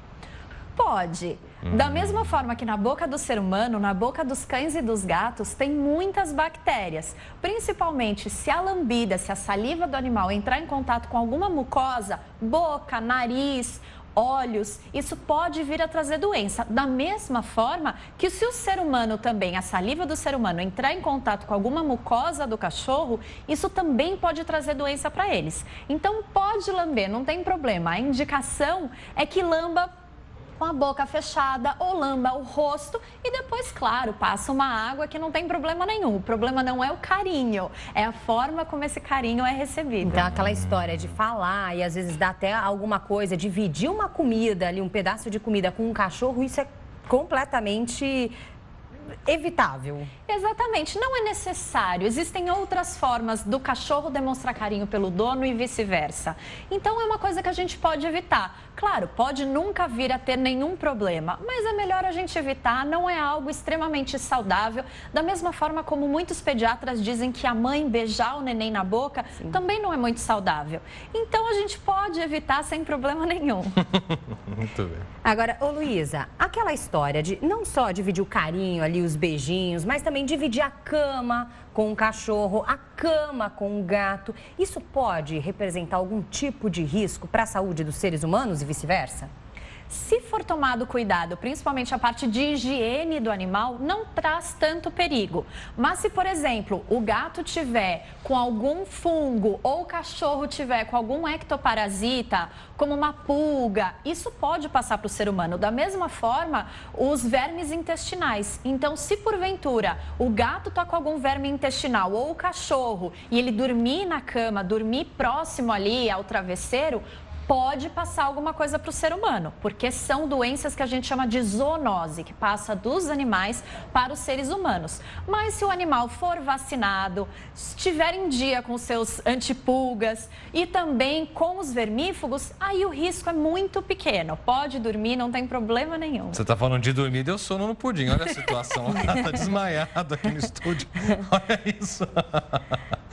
S10: Pode. Da mesma forma que na boca do ser humano, na boca dos cães e dos gatos, tem muitas bactérias. Principalmente se a lambida, se a saliva do animal entrar em contato com alguma mucosa, boca, nariz olhos, isso pode vir a trazer doença. Da mesma forma que se o ser humano também, a saliva do ser humano entrar em contato com alguma mucosa do cachorro, isso também pode trazer doença para eles. Então pode lamber, não tem problema. A indicação é que lamba com a boca fechada ou lamba o rosto e depois, claro, passa uma água que não tem problema nenhum. O problema não é o carinho, é a forma como esse carinho é recebido.
S1: Então, aquela história de falar e às vezes dá até alguma coisa, dividir uma comida ali, um pedaço de comida com um cachorro, isso é completamente evitável.
S10: Exatamente, não é necessário. Existem outras formas do cachorro demonstrar carinho pelo dono e vice-versa. Então é uma coisa que a gente pode evitar. Claro, pode nunca vir a ter nenhum problema, mas é melhor a gente evitar, não é algo extremamente saudável. Da mesma forma como muitos pediatras dizem que a mãe beijar o neném na boca também não é muito saudável. Então a gente pode evitar sem problema nenhum.
S2: Muito bem.
S1: Agora, ô Luísa, aquela história de não só dividir o carinho ali, os beijinhos, mas também dividir a cama com o cachorro, a cama com o gato, isso pode representar algum tipo de risco para a saúde dos seres humanos e vice-versa?
S10: Se for tomado cuidado, principalmente a parte de higiene do animal, não traz tanto perigo. Mas se, por exemplo, o gato tiver com algum fungo ou o cachorro tiver com algum ectoparasita, como uma pulga, isso pode passar para o ser humano. Da mesma forma, os vermes intestinais. Então, se porventura o gato está com algum verme intestinal ou o cachorro e ele dormir na cama, dormir próximo ali ao travesseiro, pode passar alguma coisa para o ser humano, porque são doenças que a gente chama de zoonose, que passa dos animais para os seres humanos. Mas se o animal for vacinado, estiver em dia com seus antipulgas e também com os vermífugos, aí o risco é muito pequeno. Pode dormir, não tem problema nenhum.
S2: Você está falando de dormir, deu sono no pudim. Olha a situação, está desmaiado aqui no estúdio. Olha isso.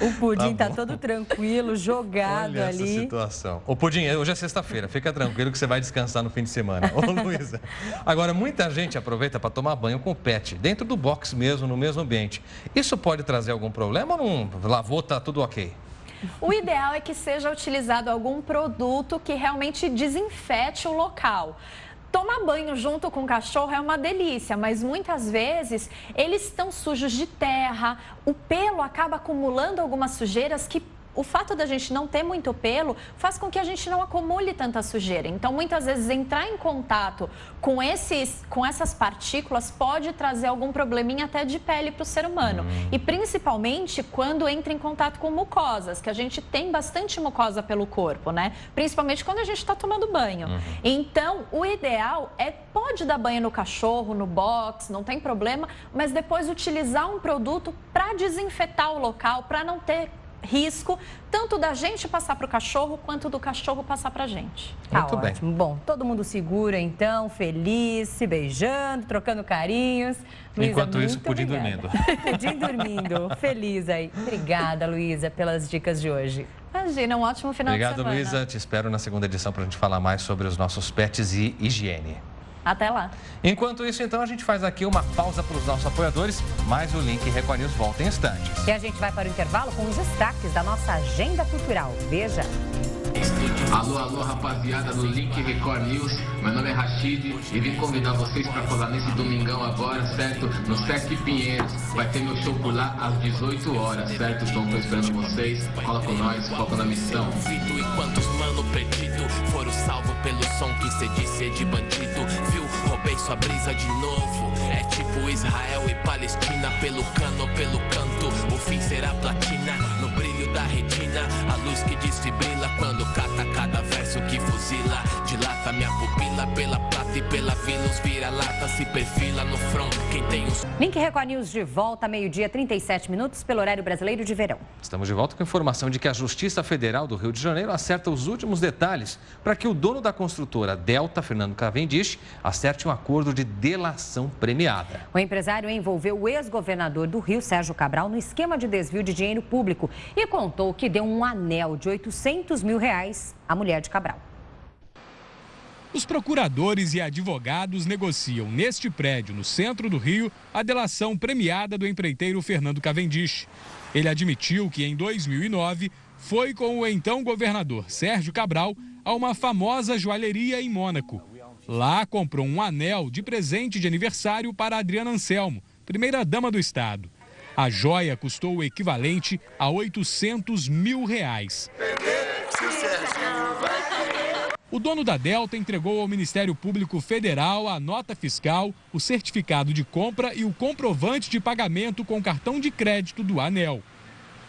S1: O pudim tá todo tranquilo, jogado
S2: Olha
S1: ali.
S2: essa situação. Ô Pudim, hoje é sexta-feira, fica tranquilo que você vai descansar no fim de semana. Ô Luísa, agora muita gente aproveita para tomar banho com o pet, dentro do box mesmo, no mesmo ambiente. Isso pode trazer algum problema ou não? Lavou, tá tudo ok?
S10: O ideal é que seja utilizado algum produto que realmente desinfete o local. Tomar banho junto com o cachorro é uma delícia, mas muitas vezes eles estão sujos de terra, o pelo acaba acumulando algumas sujeiras que o fato da gente não ter muito pelo faz com que a gente não acumule tanta sujeira. Então, muitas vezes, entrar em contato com essas partículas pode trazer algum probleminha até de pele para o ser humano. E, principalmente, quando entra em contato com mucosas, que a gente tem bastante mucosa pelo corpo, né? Principalmente quando a gente está tomando banho. Então, o ideal pode dar banho no cachorro, no box, não tem problema, mas depois utilizar um produto para desinfetar o local, para não ter risco, tanto da gente passar para o cachorro, quanto do cachorro passar para a gente.
S1: Muito bem. Bom, todo mundo segura, então, feliz, se beijando, trocando carinhos. Luísa,
S2: enquanto isso, Pudim dormindo.
S1: Pudim dormindo, feliz aí. Obrigada, Luísa, pelas dicas de hoje.
S10: Imagina, um ótimo final de semana.
S2: Obrigado, Luísa. Te espero na segunda edição para a gente falar mais sobre os nossos pets e higiene.
S10: Até lá.
S2: Enquanto isso, então, a gente faz aqui uma pausa para os nossos apoiadores, mas o Link Record News volta em instantes.
S1: E a gente vai para o intervalo com os destaques da nossa agenda cultural. Veja.
S12: Alô, alô, rapaziada do Link Record News. Meu nome é Rashid e vim convidar vocês para colar nesse domingão agora, certo? No Sesc Pinheiros. Vai ter meu show por lá às 18 horas, certo? Então tô esperando vocês. Cola com nós, foca na missão.
S14: E quantos mano perdido foram salvos pelo som que cê disse de bandido? Viu? Roubei sua brisa de novo. É tipo Israel e Palestina, pelo cano, pelo canto. O fim será platina, no brilho da retina. A luz que desfibila quando cata cada verso que fuzila. Dilata minha pupila pela prata e pela vila. Os vira-lata se perfila no front. Quem tem os...
S1: Link Record News de volta, meio-dia, 37 minutos, pelo horário brasileiro de verão.
S2: Estamos de volta com informação de que a Justiça Federal do Rio de Janeiro acerta os últimos detalhes para que o dono da construtora Delta, Fernando Cavendish, acerte um acordo de delação premiada.
S1: O empresário envolveu o ex-governador do Rio, Sérgio Cabral, no esquema de desvio de dinheiro público e contou que deu um anel de R$800 mil à mulher de Cabral.
S15: Os procuradores e advogados negociam neste prédio, no centro do Rio, a delação premiada do empreiteiro Fernando Cavendish. Ele admitiu que, em 2009, foi com o então governador Sérgio Cabral a uma famosa joalheria em Mônaco. Lá comprou um anel de presente de aniversário para Adriana Anselmo, primeira-dama do estado. A joia custou o equivalente a R$800 mil. O dono da Delta entregou ao Ministério Público Federal a nota fiscal, o certificado de compra e o comprovante de pagamento com cartão de crédito do anel.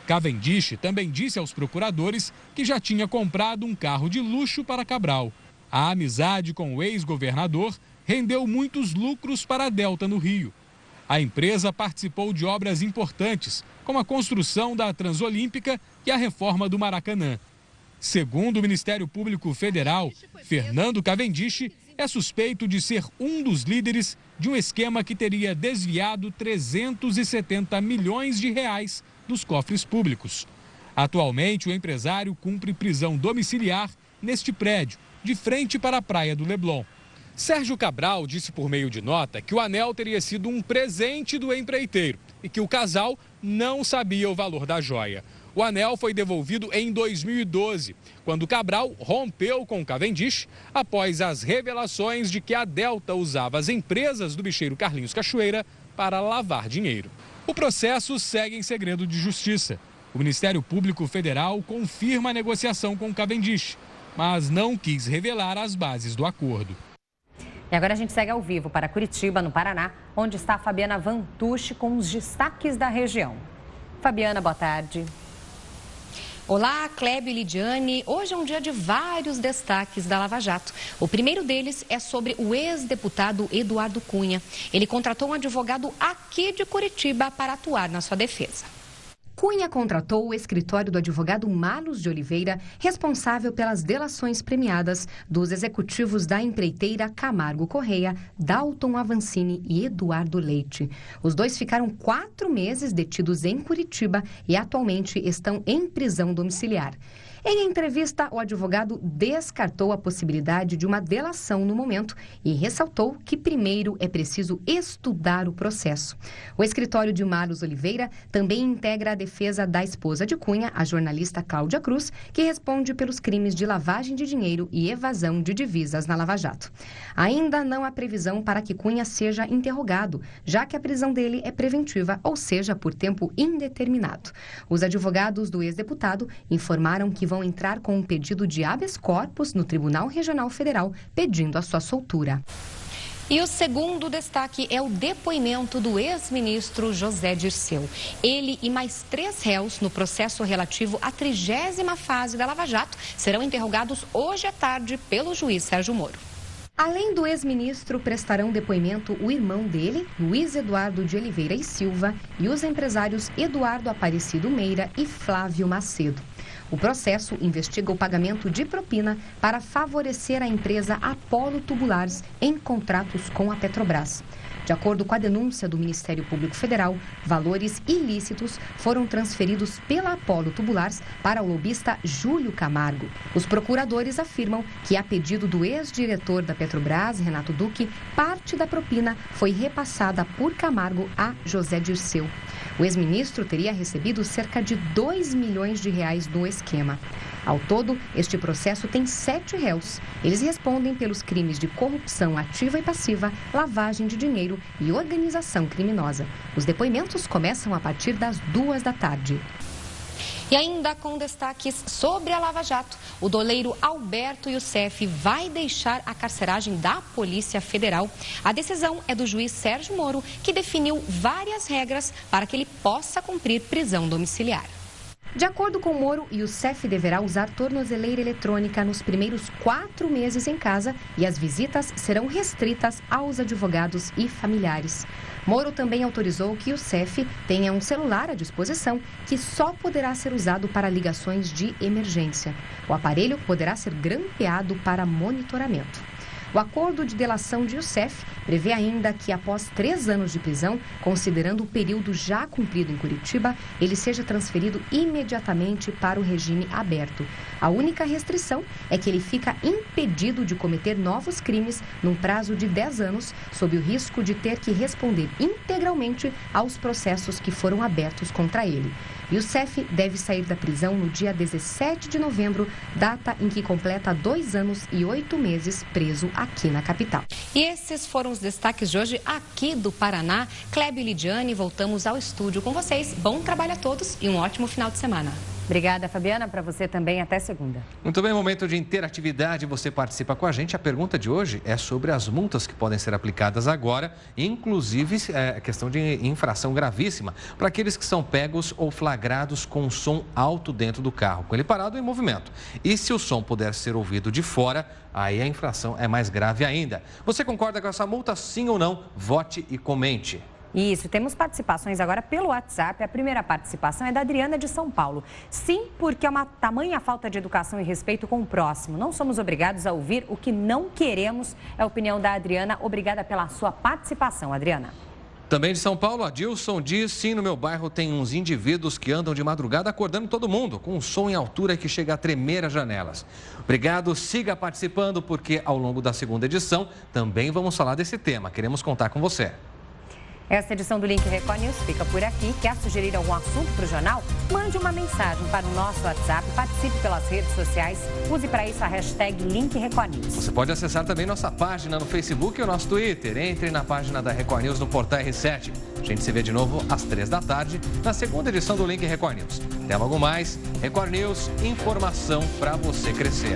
S15: Cavendish também disse aos procuradores que já tinha comprado um carro de luxo para Cabral. A amizade com o ex-governador rendeu muitos lucros para a Delta no Rio. A empresa participou de obras importantes, como a construção da Transolímpica e a reforma do Maracanã. Segundo o Ministério Público Federal, Fernando Cavendish é suspeito de ser um dos líderes de um esquema que teria desviado 370 milhões de reais dos cofres públicos. Atualmente, o empresário cumpre prisão domiciliar neste prédio, de frente para a praia do Leblon. Sérgio Cabral disse por meio de nota que o anel teria sido um presente do empreiteiro e que o casal não sabia o valor da joia. O anel foi devolvido em 2012, quando Cabral rompeu com Cavendish após as revelações de que a Delta usava as empresas do bicheiro Carlinhos Cachoeira para lavar dinheiro. O processo segue em segredo de justiça. O Ministério Público Federal confirma a negociação com Cavendish, mas não quis revelar as bases do acordo.
S1: E agora a gente segue ao vivo para Curitiba, no Paraná, onde está a Fabiana Vantucci com os destaques da região. Fabiana, boa tarde.
S16: Olá, Clébio e Lidiane. Hoje é um dia de vários destaques da Lava Jato. O primeiro deles é sobre o ex-deputado Eduardo Cunha. Ele contratou um advogado aqui de Curitiba para atuar na sua defesa. Cunha contratou o escritório do advogado Marlos de Oliveira, responsável pelas delações premiadas dos executivos da empreiteira Camargo Correia, Dalton Avancini e Eduardo Leite. Os dois ficaram 4 meses detidos em Curitiba e atualmente estão em prisão domiciliar. Em entrevista, o advogado descartou a possibilidade de uma delação no momento e ressaltou que primeiro é preciso estudar o processo. O escritório de Marlos Oliveira também integra a defesa da esposa de Cunha, a jornalista Cláudia Cruz, que responde pelos crimes de lavagem de dinheiro e evasão de divisas na Lava Jato. Ainda não há previsão para que Cunha seja interrogado, já que a prisão dele é preventiva, ou seja, por tempo indeterminado. Os advogados do ex-deputado informaram que vão entrar com um pedido de habeas corpus no Tribunal Regional Federal, pedindo a sua soltura. E o segundo destaque é o depoimento do ex-ministro José Dirceu. Ele e mais 3 réus no processo relativo à 30ª fase da Lava Jato serão interrogados hoje à tarde pelo juiz Sérgio Moro. Além do ex-ministro, prestarão depoimento o irmão dele, Luiz Eduardo de Oliveira e Silva, e os empresários Eduardo Aparecido Meira e Flávio Macedo. O processo investiga o pagamento de propina para favorecer a empresa Apolo Tubulares em contratos com a Petrobras. De acordo com a denúncia do Ministério Público Federal, valores ilícitos foram transferidos pela Apolo Tubulares para o lobista Júlio Camargo. Os procuradores afirmam que, a pedido do ex-diretor da Petrobras, Renato Duque, parte da propina foi repassada por Camargo a José Dirceu. O ex-ministro teria recebido cerca de R$2 milhões no esquema. Ao todo, este processo tem 7 réus. Eles respondem pelos crimes de corrupção ativa e passiva, lavagem de dinheiro e organização criminosa. Os depoimentos começam a partir das 2 da tarde. E ainda com destaques sobre a Lava Jato, o doleiro Alberto Youssef vai deixar a carceragem da Polícia Federal. A decisão é do juiz Sérgio Moro, que definiu várias regras para que ele possa cumprir prisão domiciliar. De acordo com Moro, Youssef deverá usar tornozeleira eletrônica nos primeiros 4 meses em casa e as visitas serão restritas aos advogados e familiares. Moro também autorizou que Youssef tenha um celular à disposição que só poderá ser usado para ligações de emergência. O aparelho poderá ser grampeado para monitoramento. O acordo de delação de Youssef prevê ainda que, após 3 anos de prisão, considerando o período já cumprido em Curitiba, ele seja transferido imediatamente para o regime aberto. A única restrição é que ele fica impedido de cometer novos crimes num prazo de 10 anos, sob o risco de ter que responder integralmente aos processos que foram abertos contra ele. Youssef deve sair da prisão no dia 17 de novembro, data em que completa 2 anos e 8 meses preso aqui na capital. E esses foram os destaques de hoje aqui do Paraná. Clébio e Lidiane, voltamos ao estúdio com vocês. Bom trabalho a todos e um ótimo final de semana.
S1: Obrigada, Fabiana. Para você também, até segunda.
S2: Muito bem, momento de interatividade. Você participa com a gente. A pergunta de hoje é sobre as multas que podem ser aplicadas agora, inclusive a questão de infração gravíssima para aqueles que são pegos ou flagrados com som alto dentro do carro, com ele parado em movimento. E se o som puder ser ouvido de fora, aí a infração é mais grave ainda. Você concorda com essa multa, sim ou não? Vote e comente.
S1: Isso, temos participações agora pelo WhatsApp. A primeira participação é da Adriana de São Paulo. Sim, porque é uma tamanha falta de educação e respeito com o próximo. Não somos obrigados a ouvir o que não queremos. É a opinião da Adriana. Obrigada pela sua participação, Adriana.
S2: Também de São Paulo, Adilson diz: sim, no meu bairro tem uns indivíduos que andam de madrugada acordando todo mundo, com um som em altura que chega a tremer as janelas. Obrigado, siga participando, porque ao longo da segunda edição também vamos falar desse tema. Queremos contar com você.
S1: Esta edição do Link Record News fica por aqui. Quer sugerir algum assunto para o jornal? Mande uma mensagem para o nosso WhatsApp, participe pelas redes sociais, use para isso a hashtag Link Record News.
S2: Você pode acessar também nossa página no Facebook e o nosso Twitter. Entre na página da Record News no portal R7. A gente se vê de novo às 3 da tarde, na segunda edição do Link Record News. Até logo mais. Record News, informação para você crescer.